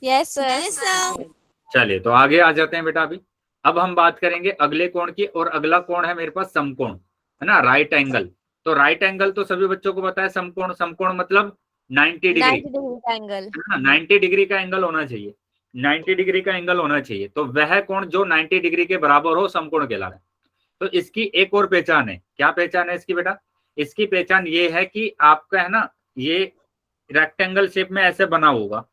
Yes sir. चलिए तो आगे आ जाते हैं बेटा। अभी अब हम बात करेंगे अगले कोण की, और अगला कोण है मेरे पास समकोण, है ना, राइट एंगल। तो राइट एंगल तो सभी बच्चों को पता है, समकोण, समकोण मतलब 90 डिग्री, 90 डिग्री का एंगल, है ना, 90 डिग्री का एंगल होना चाहिए, 90 डिग्री का एंगल होना चाहिए। तो वह कोण जो 90 डिग्री के बराबर हो समकोण कहलाता है। तो इसकी एक और पहचान है, क्या पहचान है इसकी बेटा? इसकी पहचान ये है कि आपका, है ना, ये रेक्टेंगल शेप में ऐसे बना होगा,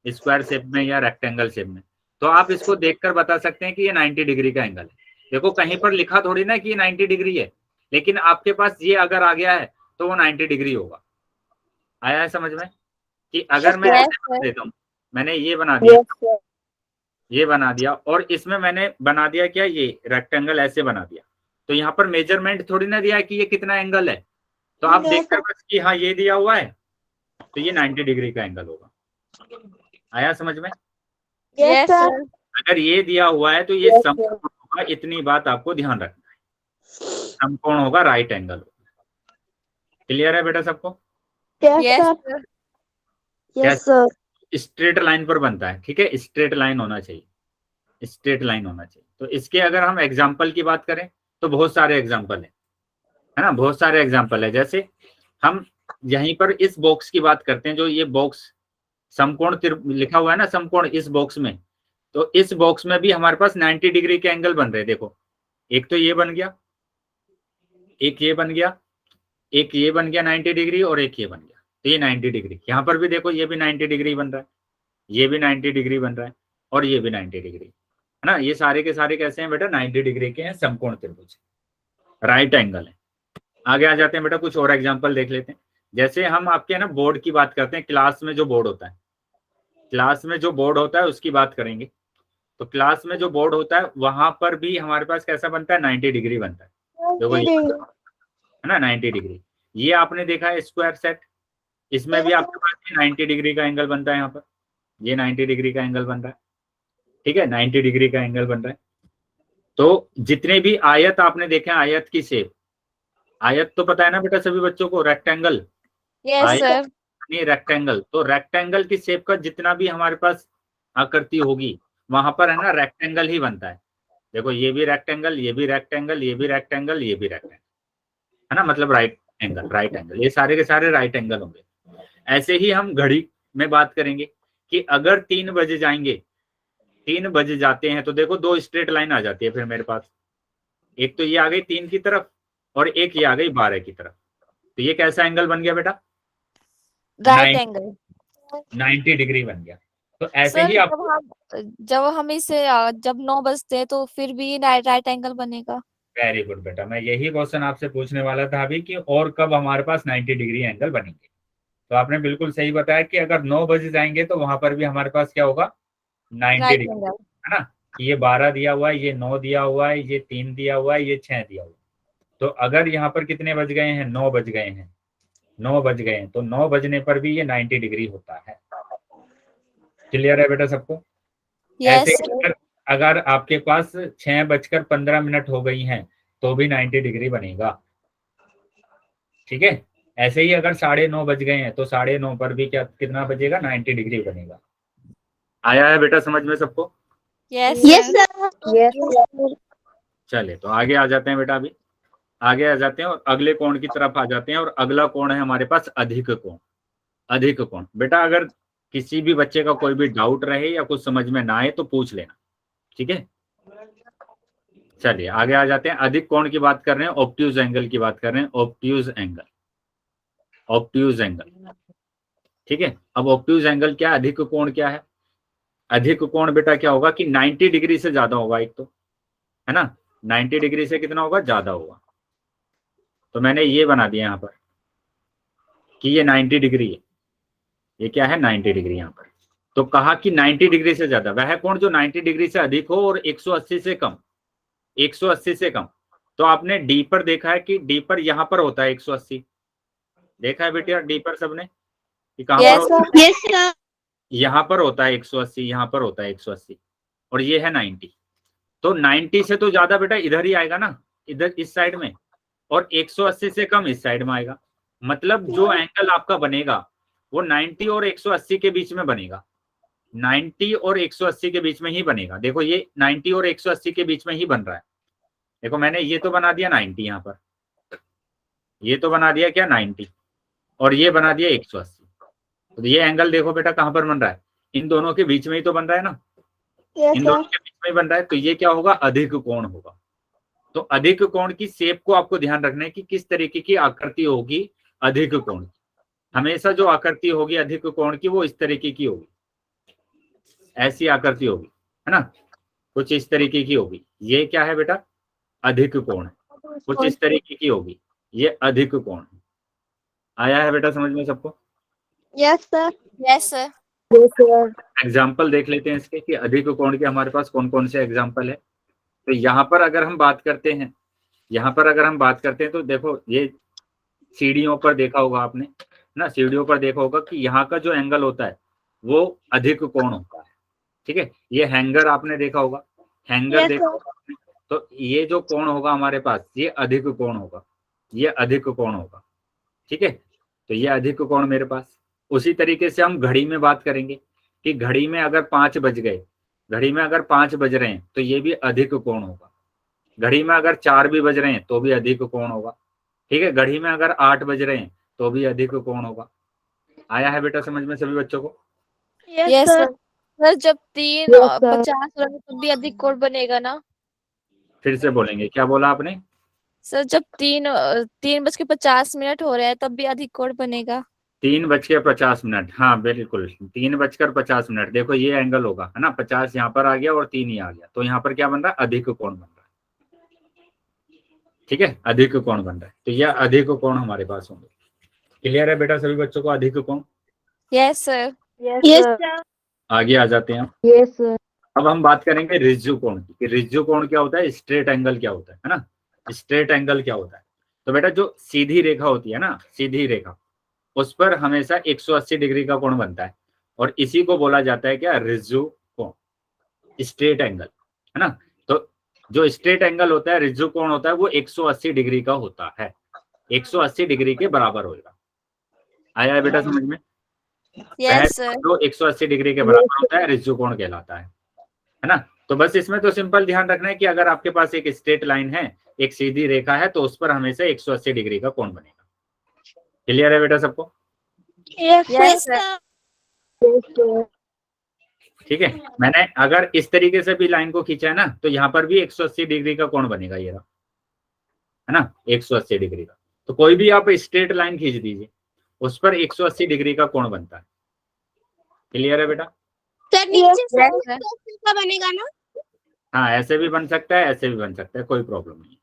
स्क्वायर शेप में या रेक्टेंगल शेप में, तो आप इसको देखकर बता सकते हैं कि ये 90 डिग्री का एंगल है। देखो कहीं पर लिखा थोड़ी ना कि ये 90 डिग्री है, लेकिन आपके पास ये अगर आ गया है तो वो 90 डिग्री होगा। आया है समझ में? कि अगर मैं ऐसे बना देता हूँ, मैंने ये बना दिया, ये बना दिया, और इसमें मैंने बना दिया क्या, ये रेक्टेंगल ऐसे बना दिया, तो यहाँ पर मेजरमेंट थोड़ी ना दिया है कि ये कितना एंगल है, तो आप देखकर बस कि हाँ ये दिया हुआ है तो ये 90 डिग्री का एंगल होगा। आया समझ में? Yes sir. अगर ये दिया हुआ है तो ये समकोण होगा, इतनी बात आपको ध्यान रखना है। समकोण होगा, राइट एंगल होगा। क्लियर है बेटा सबको? Yes sir. Yes sir. Straight line पर बनता है, ठीक है, स्ट्रेट लाइन होना चाहिए, स्ट्रेट लाइन होना चाहिए। तो इसके अगर हम एग्जाम्पल की बात करें तो बहुत सारे एग्जाम्पल है ना, बहुत सारे एग्जाम्पल है। जैसे हम यहीं पर इस बॉक्स की बात करते हैं, जो ये बॉक्स समकोण लिखा हुआ है ना, समकोण इस बॉक्स में, तो इस बॉक्स में भी हमारे पास 90 डिग्री के एंगल बन रहे हैं। देखो, एक तो ये बन गया, एक ये बन गया, एक ये बन गया 90 डिग्री, और एक ये बन गया, तो ये 90 डिग्री। यहाँ पर भी देखो, ये भी 90 डिग्री बन रहा है, ये भी 90 डिग्री बन रहा है, और ये भी 90 डिग्री, है ना। ये सारे के सारे कैसे हैं बेटा? 90 डिग्री के हैं, समकोण त्रिभुज, राइट एंगल है। आगे आ जाते हैं बेटा, कुछ और एग्जांपल देख लेते हैं। जैसे हम आपके ना बोर्ड की बात करते हैं, क्लास में जो बोर्ड होता है, क्लास में जो बोर्ड होता है उसकी बात करेंगे। तो क्लास में जो बोर्ड होता है वहां पर भी हमारे पास कैसा बनता है? 90 डिग्री बनता है। देखो ये है ना 90 डिग्री। ये आपने देखा है स्क्वायर सेट, इसमें भी आपके पास 90 डिग्री का एंगल बनता है। यहाँ पर ये 90 डिग्री का एंगल बन रहा है, ठीक है, 90 डिग्री का एंगल बन रहा है। तो जितने भी आयत आपने देखे, आयत की शेप, आयत तो पता है ना बेटा सभी बच्चों को, रेक्टेंगल, यस सर। रेक्टेंगल। तो रेक्टेंगल की शेप का जितना भी हमारे पास आकृति होगी वहां पर है ना रेक्टेंगल ही बनता है। देखो, ये भी रेक्टेंगल, ये भी रेक्टेंगल, ये भी रेक्टेंगल, ये भी रेक्टेंगल, है ना, मतलब राइट एंगल, राइट एंगल, ये सारे के सारे राइट एंगल होंगे। ऐसे ही हम घड़ी में बात करेंगे कि अगर 3 बजे जाएंगे, 3 बजे जाते हैं, तो देखो 2 स्ट्रेट लाइन आ जाती है फिर मेरे पास। एक तो ये आ गई 3 की तरफ, और एक ये आ गई 12 की तरफ। तो ये कैसा एंगल बन गया बेटा? Right angle. 90 डिग्री बन गया। तो ऐसे सर ही आप, जब हम इसे जब 9 बजते हैं तो फिर भी राइट एंगल बनेगा। वेरी गुड बेटा, मैं यही क्वेश्चन आपसे पूछने वाला था अभी कि और कब हमारे पास 90 डिग्री एंगल बनेंगे। तो आपने बिल्कुल सही बताया कि अगर 9 बजे जाएंगे तो वहां पर भी हमारे पास क्या होगा? 90 डिग्री, है ना। ये 12 दिया हुआ है, ये 9 दिया हुआ है, ये 3 दिया हुआ है, ये 6 दिया हुआ है। तो अगर यहाँ पर कितने बज गए हैं? 9 बज गए हैं, 9 बज गए हैं, तो 9 बजने पर भी ये 90 डिग्री होता है। क्लियर है बेटा सबको? ऐसे अगर आपके पास 6:15 हो गई हैं तो भी 90 डिग्री बनेगा, ठीक है। ऐसे ही अगर 9:30 बज गए हैं तो 9:30 पर भी क्या कितना बजेगा? 90 डिग्री बनेगा। आया है बेटा समझ में सबको? Yes sir. चले तो आगे आ जाते हैं बेटा, अभी आगे आ जाते हैं और अगले कोण की तरफ आ जाते हैं। और अगला कोण है हमारे पास अधिक कोण। अधिक कोण बेटा, अगर किसी भी बच्चे का कोई भी डाउट रहे या कुछ समझ में ना आए तो पूछ लेना, ठीक है। चलिए आगे आ जाते हैं। अधिक कोण की बात कर रहे हैं, ऑब्ट्यूज एंगल की बात कर रहे हैं, ऑब्ट्यूज एंगल, ऑब्ट्यूज एंगल, ठीक है। अब ऑब्ट्यूज एंगल क्या है? अधिक कोण क्या है? अधिक कोण बेटा क्या होगा कि 90 डिग्री से ज्यादा होगा, एक तो है ना, 90 डिग्री से कितना होगा? ज्यादा होगा। तो मैंने ये बना दिया यहाँ पर कि ये 90 डिग्री है, ये क्या है? 90 डिग्री यहाँ पर। तो कहा कि 90 डिग्री से ज्यादा वह कोण जो 90 डिग्री से अधिक हो और 180 से कम, 180 से कम। तो आपने डी पर देखा है कि डी पर यहाँ पर होता है 180, देखा है बेटा डी पर सबने कि कहाँ पर होता है? Yes sir. यहाँ पर होता है 180, यहाँ पर होता है 180, और ये है 90। तो 90 से तो ज्यादा बेटा इधर ही आएगा ना, इधर इस साइड में, और 180 से कम इस साइड में आएगा। मतलब जो एंगल आपका बनेगा वो 90 और 180 के बीच में बनेगा, 90 और 180 के बीच में ही बनेगा। देखो ये 90 और 180 के बीच में ही बन रहा है। देखो मैंने ये तो बना दिया 90 यहाँ पर, ये तो बना दिया क्या 90, और ये बना दिया 180। तो ये एंगल देखो बेटा कहाँ पर बन रहा है? इन दोनों के बीच में ही तो बन रहा है ना, इन दोनों के बीच में ही बन रहा है। तो ये क्या होगा? अधिक कोण होगा। तो अधिक कोण की शेप को आपको ध्यान रखना है कि किस तरीके की आकृति होगी अधिक कोण की। हमेशा जो आकृति होगी अधिक कोण की वो इस तरीके की होगी, ऐसी आकृति होगी, है ना, कुछ इस तरीके की होगी। ये क्या है बेटा? अधिक कोण है, कुछ इस तरीके की होगी, ये अधिक कोण है। आया है बेटा समझ में सबको? Yes sir. Yes sir. Example देख लेते हैं इसके कि अधिक कोण के हमारे पास कौन कौन से एग्जाम्पल है। तो यहाँ पर अगर हम बात करते हैं, यहाँ पर अगर हम बात करते हैं तो देखो ये सीढ़ियों पर देखा होगा आपने ना, सीढ़ियों पर देखा होगा कि यहाँ का जो एंगल होता है वो अधिक कोण होता है। ठीक है, ये हैंगर आपने देखा होगा, हैंगर Yes, देखा sir. होगा आपने, तो ये जो कोण होगा हमारे पास, ये अधिक कोण होगा, ये अधिक कोण होगा। ठीक है, तो ये अधिक कोण मेरे पास। उसी तरीके से हम घड़ी में बात करेंगे कि घड़ी में अगर 5 बज गए, घड़ी में अगर 5 बज रहे हैं तो ये भी अधिक कोण होगा। घड़ी में अगर 4 भी बज रहे हैं तो भी अधिक कोण होगा। ठीक है, घड़ी में अगर 8 बज रहे हैं तो भी अधिक कोण होगा। आया है बेटा समझ में सभी बच्चों को? Yes, yes sir. Sir. Sir जब 3 Yes, sir. 50 रहे तब भी अधिक कोण बनेगा ना? फिर से बोलेंगे, क्या बोला आपने? सर जब 3:50 हो रहे हैं तब भी अधिक कोण बनेगा। 3:50, हाँ बिल्कुल, 3:50। देखो ये एंगल होगा, है ना, 50 यहाँ पर आ गया और 3 ही आ गया, तो यहाँ पर क्या बन रहा है? अधिक कोण बन रहा है। ठीक है, अधिक कोण बन रहा है, तो यह अधिक कोण हमारे पास होंगे। क्लियर है बेटा सभी बच्चों को अधिक कोण? Yes sir. Yes, sir. आगे आ जाते हैं। Yes, sir. अब हम बात करेंगे रिज्जु कोण की, कि रिज्जु कोण क्या होता है, स्ट्रेट एंगल क्या होता है ना, स्ट्रेट एंगल क्या होता है। तो बेटा जो सीधी रेखा होती है ना, सीधी रेखा, उस पर हमेशा 180 डिग्री का कोण बनता है, और इसी को बोला जाता है क्या? रिज्जु कोण, स्ट्रेट एंगल, है ना। तो जो स्ट्रेट एंगल होता है, रिज्जु कोण होता है, वो 180 डिग्री का होता है, 180 डिग्री के बराबर होगा। आया है बेटा समझ में? Yes sir. जो 180 डिग्री के बराबर होता है रिज्जु कोण कहलाता है ना। तो बस इसमें तो सिंपल ध्यान रखना है कि अगर आपके पास एक स्ट्रेट लाइन है, एक सीधी रेखा है, तो उस पर हमेशा 180 डिग्री का कोण बनेगा। क्लियर है बेटा सबको? Yes, yes sir. Sir. Yes, sir. ठीक है, मैंने अगर इस तरीके से भी लाइन को खींचा है ना, तो यहाँ पर भी 180 डिग्री का कोण बनेगा, ये रहा, है ना, 180 डिग्री का। तो कोई भी आप स्ट्रेट लाइन खींच दीजिए, उस पर 180 डिग्री का कोण बनता है। क्लियर है बेटा? सर नीचे से Yes, sir. का बनेगा ना? हाँ, ऐसे भी बन सकता है, ऐसे भी बन सकता है, कोई प्रॉब्लम नहीं।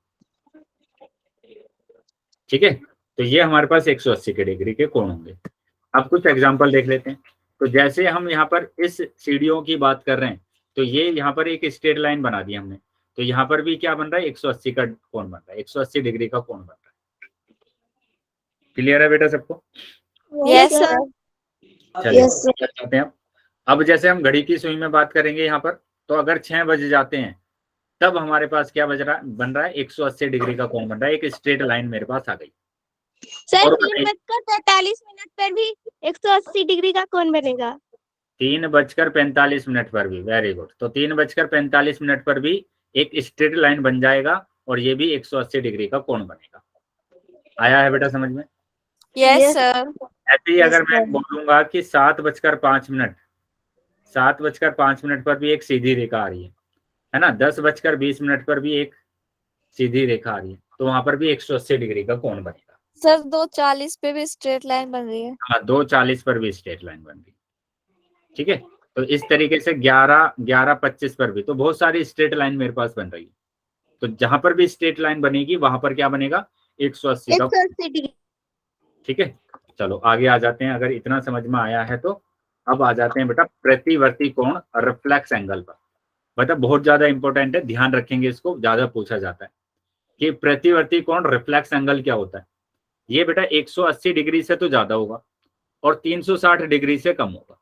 ठीक है, तो ये हमारे पास 180 के डिग्री के कोण होंगे। अब कुछ एग्जांपल देख लेते हैं। तो जैसे हम यहाँ पर इस सीढ़ियों की बात कर रहे हैं, तो ये यहाँ पर एक स्ट्रेट लाइन बना दी हमने, तो यहाँ पर भी क्या बन रहा है? 180 का कोण बन रहा है, 180 डिग्री का कोण बन रहा है। क्लियर है बेटा सबको? Yes sir. चलिए Yes, sir. जाते हैं। अब जैसे हम घड़ी की सुई में बात करेंगे यहाँ पर, तो अगर 6 बज जाते हैं तब हमारे पास क्या बन रहा है? 180 डिग्री का कोण बन रहा है, एक स्ट्रेट लाइन मेरे पास आ गई। सर और 3:43 पर भी 180 डिग्री का कोण बनेगा। 3:45 पर भी, वेरी गुड। तो 3:45 पर भी एक स्ट्रेट लाइन बन जाएगा, और ये भी 180 डिग्री का कोण बनेगा। आया है बेटा समझ में? Yes sir. ऐसे ही अगर मैं बोलूंगा कि 7:05, 7:05 पर भी एक सीधी रेखा आ रही है ना, 10:20 पर भी एक सीधी रेखा आ रही है, तो वहां पर भी 180 डिग्री का कोण बनेगा। सर 2:40 पे भी स्ट्रेट लाइन बन रही है। हाँ, 2:40 पर भी स्ट्रेट लाइन बन रही है। ठीक है, तो इस तरीके से 11:25 पर भी, तो बहुत सारी स्ट्रेट लाइन मेरे पास बन रही है। तो जहां पर भी स्ट्रेट लाइन बनेगी वहां पर क्या बनेगा? 180 का। 180 डिग्री। ठीक है, चलो आगे आ जाते हैं। अगर इतना समझ में आया है तो अब आ जाते हैं बेटा प्रतिवर्ती कोण, रिफ्लेक्स एंगल पर। बेटा बहुत ज्यादा इंपॉर्टेंट है, ध्यान रखेंगे, इसको ज्यादा पूछा जाता है कि प्रतिवर्ती कोण रिफ्लेक्स एंगल क्या होता है। ये बेटा 180 डिग्री से तो ज्यादा होगा और 360 डिग्री से कम होगा,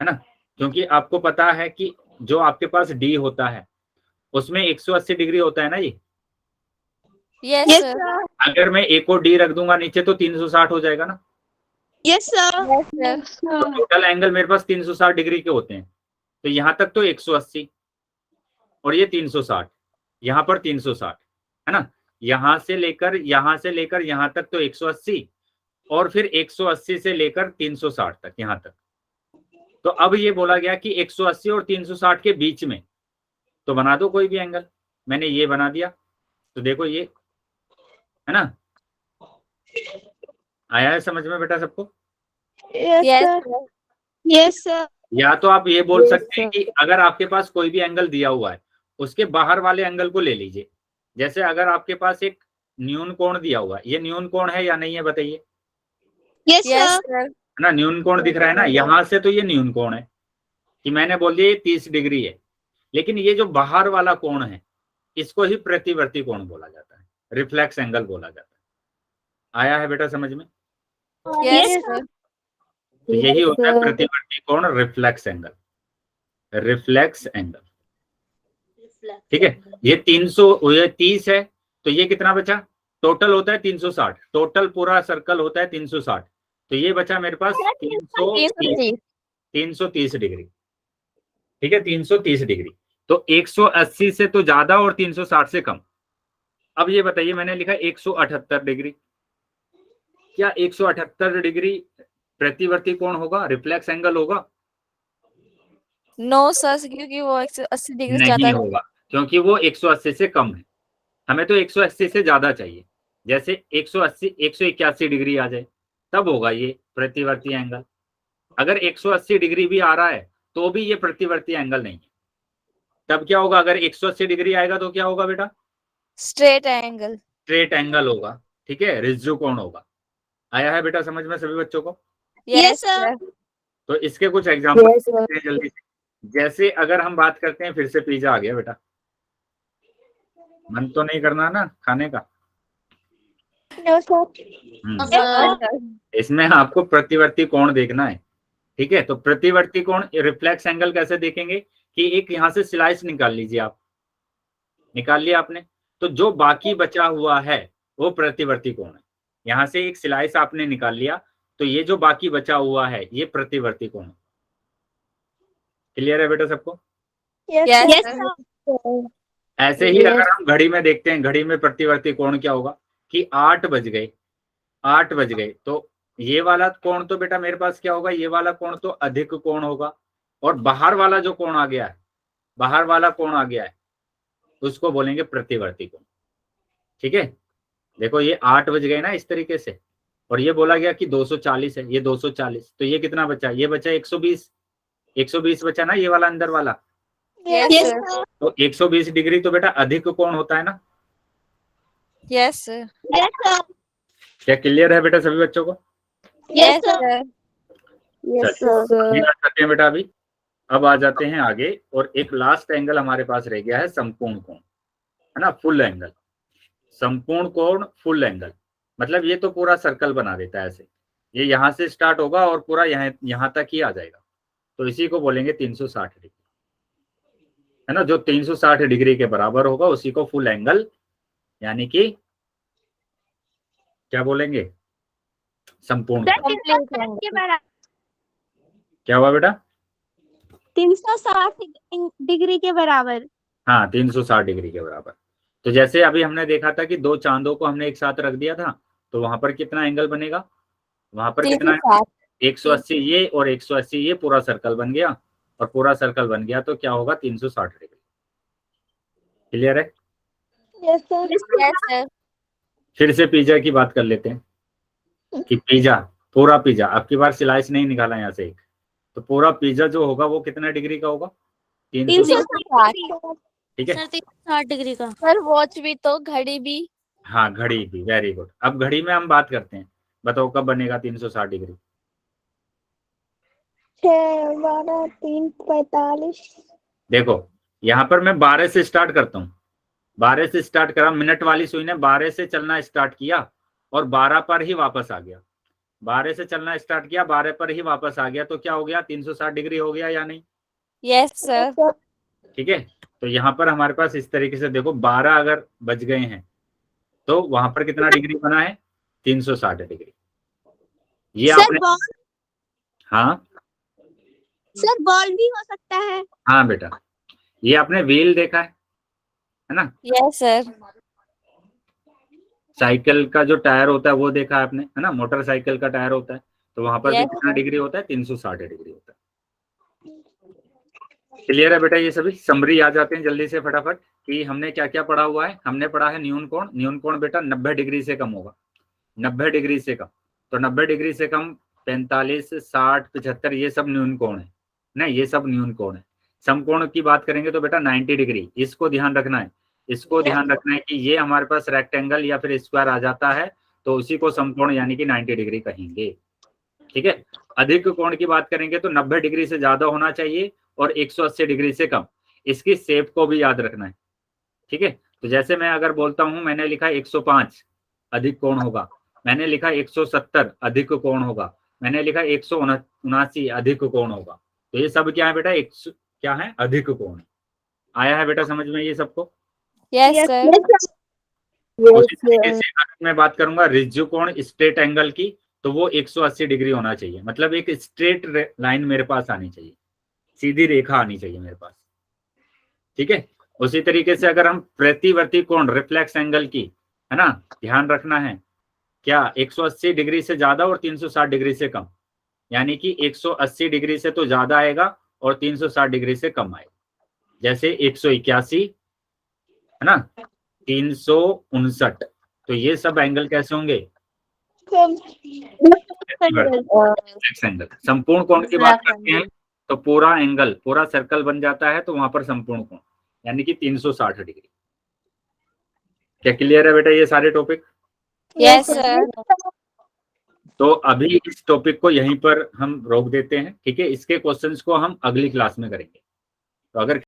है ना, क्योंकि आपको पता है कि जो आपके पास डी होता है उसमें 180 डिग्री होता है ना ये। Yes Yes, sir. sir. अगर मैं एक और डी रख दूंगा नीचे तो 360 हो जाएगा ना। Yes, sir. Yes sir. तो टोटल एंगल मेरे पास 360 डिग्री के होते हैं। तो यहां तक तो 180 और ये 360, यहाँ पर 360, है ना, यहां से लेकर यहां तक तो 180, और फिर 180 से लेकर 360 तक, यहां तक। तो अब ये बोला गया कि 180 और 360 के बीच में तो बना दो कोई भी एंगल। मैंने ये बना दिया, तो देखो ये, है ना, आया है समझ में बेटा सबको? Yes, yes sir. Sir. Yes, sir. या तो आप ये बोल Yes, सकते हैं कि अगर आपके पास कोई भी एंगल दिया हुआ है उसके बाहर वाले एंगल को ले लीजिए। जैसे अगर आपके पास एक न्यून कोण दिया हुआ है, ये न्यून कोण है या नहीं है बताइए? Yes, yes sir. सर। है ना, न्यून कोण दिख रहा है ना, यहां से तो ये न्यून कोण है कि मैंने बोल दिया ये 30 डिग्री है, लेकिन ये जो बाहर वाला कोण है इसको ही प्रतिवर्ती कोण बोला जाता है, रिफ्लेक्स एंगल बोला जाता है। आया है बेटा समझ में? Yes Yes, sir. तो यही होता है प्रतिवर्ती कोण, रिफ्लेक्स एंगल, रिफ्लेक्स एंगल। ठीक है, ये 30 है, तो ये कितना बचा, टोटल होता है 360, टोटल पूरा सर्कल होता है 360, तो ये बचा मेरे पास 330 डिग्री। ठीक है, 330 डिग्री, तो 180 से तो ज्यादा और 360 से कम। अब ये बताइए, मैंने लिखा 178 डिग्री, क्या 178 डिग्री प्रतिवर्ती कोण होगा, रिफ्लेक्स एंगल होगा? नो सर, क्योंकि वो 180 डिग्री से नहीं ज्यादा होगा, क्योंकि वो 180 से कम है, हमें तो 180 से ज्यादा चाहिए। जैसे 180 181 डिग्री आ जाए तब होगा ये प्रतिवर्ती एंगल। अगर 180 डिग्री भी आ रहा है तो भी ये प्रतिवर्ती एंगल नहीं है। तब क्या होगा, अगर 180 डिग्री आएगा तो क्या होगा बेटा, स्ट्रेट एंगल। स्ट्रेट एंगल होगा। ठीक है, रिज्जु कोण होगा। आया है बेटा समझ में सभी बच्चों को? Yes sir. तो इसके कुछ एग्जाम्पल हैं जल्दी से। जैसे अगर हम बात करते हैं, फिर से पिज्जा आ गया बेटा, मन तो नहीं करना ना खाने का? No sir. इसमें आपको प्रतिवर्ती कोण देखना है। ठीक है, तो प्रतिवर्ती कोण, रिफ्लेक्स एंगल कैसे देखेंगे कि एक यहां से स्लाइस निकाल लीजिए आप, निकाल लिया आपने, तो जो बाकी बचा हुआ है वो प्रतिवर्ती कोण है। यहां से एक स्लाइस आपने निकाल लिया, तो ये जो बाकी बचा हुआ है ये प्रतिवर्ती कोण है। क्लियर है बेटा सबको? Yes sir. ऐसे ही अगर हम घड़ी में देखते हैं, घड़ी में प्रतिवर्ती कोण क्या होगा कि 8 बज गए, 8 बज गए, तो ये वाला कोण तो बेटा मेरे पास क्या होगा, ये वाला कोण तो अधिक कोण होगा, और बाहर वाला जो कोण आ गया है, बाहर वाला कोण आ गया है, उसको बोलेंगे प्रतिवर्ती कोण। ठीक है, देखो ये 8 बज गए ना इस तरीके से, और ये बोला गया कि 240 है, ये 240, तो ये कितना बचा, ये बचा 120, 120 बचा ना, ये वाला अंदर वाला। यस तो 120 डिग्री तो बेटा अधिक कोण होता है ना? यस क्या क्लियर है बेटा सभी बच्चों को? Yes sir. ये बात करते हैं बेटा अभी। अब आ जाते हैं आगे, और एक लास्ट एंगल हमारे पास रह गया है संपूर्ण कोण, है ना, फुल एंगल। संपूर्ण कोण, फुल एंगल, मतलब ये तो पूरा सर्कल बना देता है ऐसे, ये यहां से स्टार्ट होगा और पूरा यहाँ तक ही आ जाएगा, तो इसी को बोलेंगे 360 डिग्री, है ना। जो 360 डिग्री के बराबर होगा उसी को फुल एंगल, यानी कि क्या बोलेंगे, संपूर्ण कोण। के बराबर, क्या हुआ बेटा? 360 डिग्री के बराबर। हाँ, 360 डिग्री के बराबर। तो जैसे अभी हमने देखा था कि दो चांदों को हमने एक साथ रख दिया था, तो वहां पर कितना एंगल बनेगा, वहां पर कितना है, 180 ये और 180 ये, पूरा सर्कल बन गया, और पूरा सर्कल बन गया तो क्या होगा, 360 डिग्री। क्लियर है? Yes sir. Yes sir. फिर से पिज्जा की बात कर लेते हैं कि पिज्जा, पूरा पिज्जा, अब की बार स्लाइस नहीं निकाला यहाँ से एक, तो पूरा पिज्जा जो होगा वो कितना डिग्री का होगा, 360। ठीक है सर 360 डिग्री का। सर वॉच भी तो, घड़ी भी। हाँ, घड़ी भी, वेरी गुड। अब घड़ी में हम बात करते हैं, बताओ कब बनेगा 360 डिग्री? 6, 12, 3, 45। देखो यहाँ पर मैं 12 से स्टार्ट करता हूँ, 12 से स्टार्ट करा, मिनट वाली सुई ने 12 से चलना स्टार्ट किया और 12 पर ही वापस आ गया, 12 से चलना स्टार्ट किया, 12 पर ही वापस आ गया, तो क्या हो गया, 360 डिग्री हो गया या नहीं? Yes sir. ठीक है, तो यहाँ पर हमारे पास इस तरीके से देखो, 12 अगर बज गए हैं तो वहां पर कितना डिग्री बना है, 360 डिग्री। ये आपने, हाँ सर बॉल भी हो सकता है। हाँ बेटा, ये आपने व्हील देखा है ना, यस सर। साइकिल का जो टायर होता है वो देखा है आपने, है ना, मोटरसाइकिल का टायर होता है, तो वहां पर भी Yes, कितना डिग्री होता है, 360 डिग्री होता है। क्लियर है बेटा? ये सभी समरी आ जाते हैं जल्दी से फटाफट कि हमने क्या क्या पढ़ा हुआ है। हमने पढ़ा है न्यून कोण, न्यून कोण बेटा 90 डिग्री से कम होगा, 90 डिग्री से कम, तो 90 डिग्री से कम 45, 60, 75 ये सब न्यून कोण है ना, ये सब न्यून कोण है। समकोण की बात करेंगे तो बेटा 90 डिग्री, इसको ध्यान रखना है, इसको ध्यान रखना है कि ये हमारे पास रेक्टेंगल या फिर स्क्वायर आ जाता है तो उसी को समकोण यानी कि 90 डिग्री कहेंगे। ठीक है, अधिक कोण की बात करेंगे तो 90 डिग्री से ज्यादा होना चाहिए और 180 डिग्री से कम। इसकी शेप को भी याद रखना है। ठीक है, तो जैसे मैं अगर बोलता हूं, मैंने लिखा 105 अधिक कोण होगा, मैंने लिखा 170 अधिक कोण होगा, मैंने लिखा 179 अधिक कोण होगा, तो ये सब क्या है बेटा, क्या है, अधिक कोण। आया है बेटा समझ में ये सबको? Yes sir. उसी तरीके से अगर मैं बात करूंगा रिज्यू कोण स्ट्रेट एंगल की, तो वो 180 डिग्री होना चाहिए, मतलब एक स्ट्रेट लाइन मेरे पास आनी चाहिए, सीधी रेखा आनी चाहिए मेरे पास, ठीक है। उसी तरीके से अगर हम प्रतिवर्ती कोण रिफ्लेक्स एंगल की, है ना, ध्यान रखना है क्या, 180 डिग्री से ज्यादा और 360 डिग्री से कम, यानी कि 180 डिग्री से तो ज्यादा आएगा और 360 डिग्री से कम आएगा। जैसे 181, है ना, 359, तो ये सब एंगल कैसे होंगे, एंगल। संपूर्ण कोण की बात करते हैं तो पूरा एंगल, पूरा सर्कल बन जाता है, तो वहां पर संपूर्ण कोण यानी कि 360 डिग्री। क्या क्लियर है बेटा ये सारे टॉपिक? Yes sir. तो अभी इस टॉपिक को यहीं पर हम रोक देते हैं, ठीक है। इसके क्वेश्चंस को हम अगली क्लास में करेंगे। तो अगर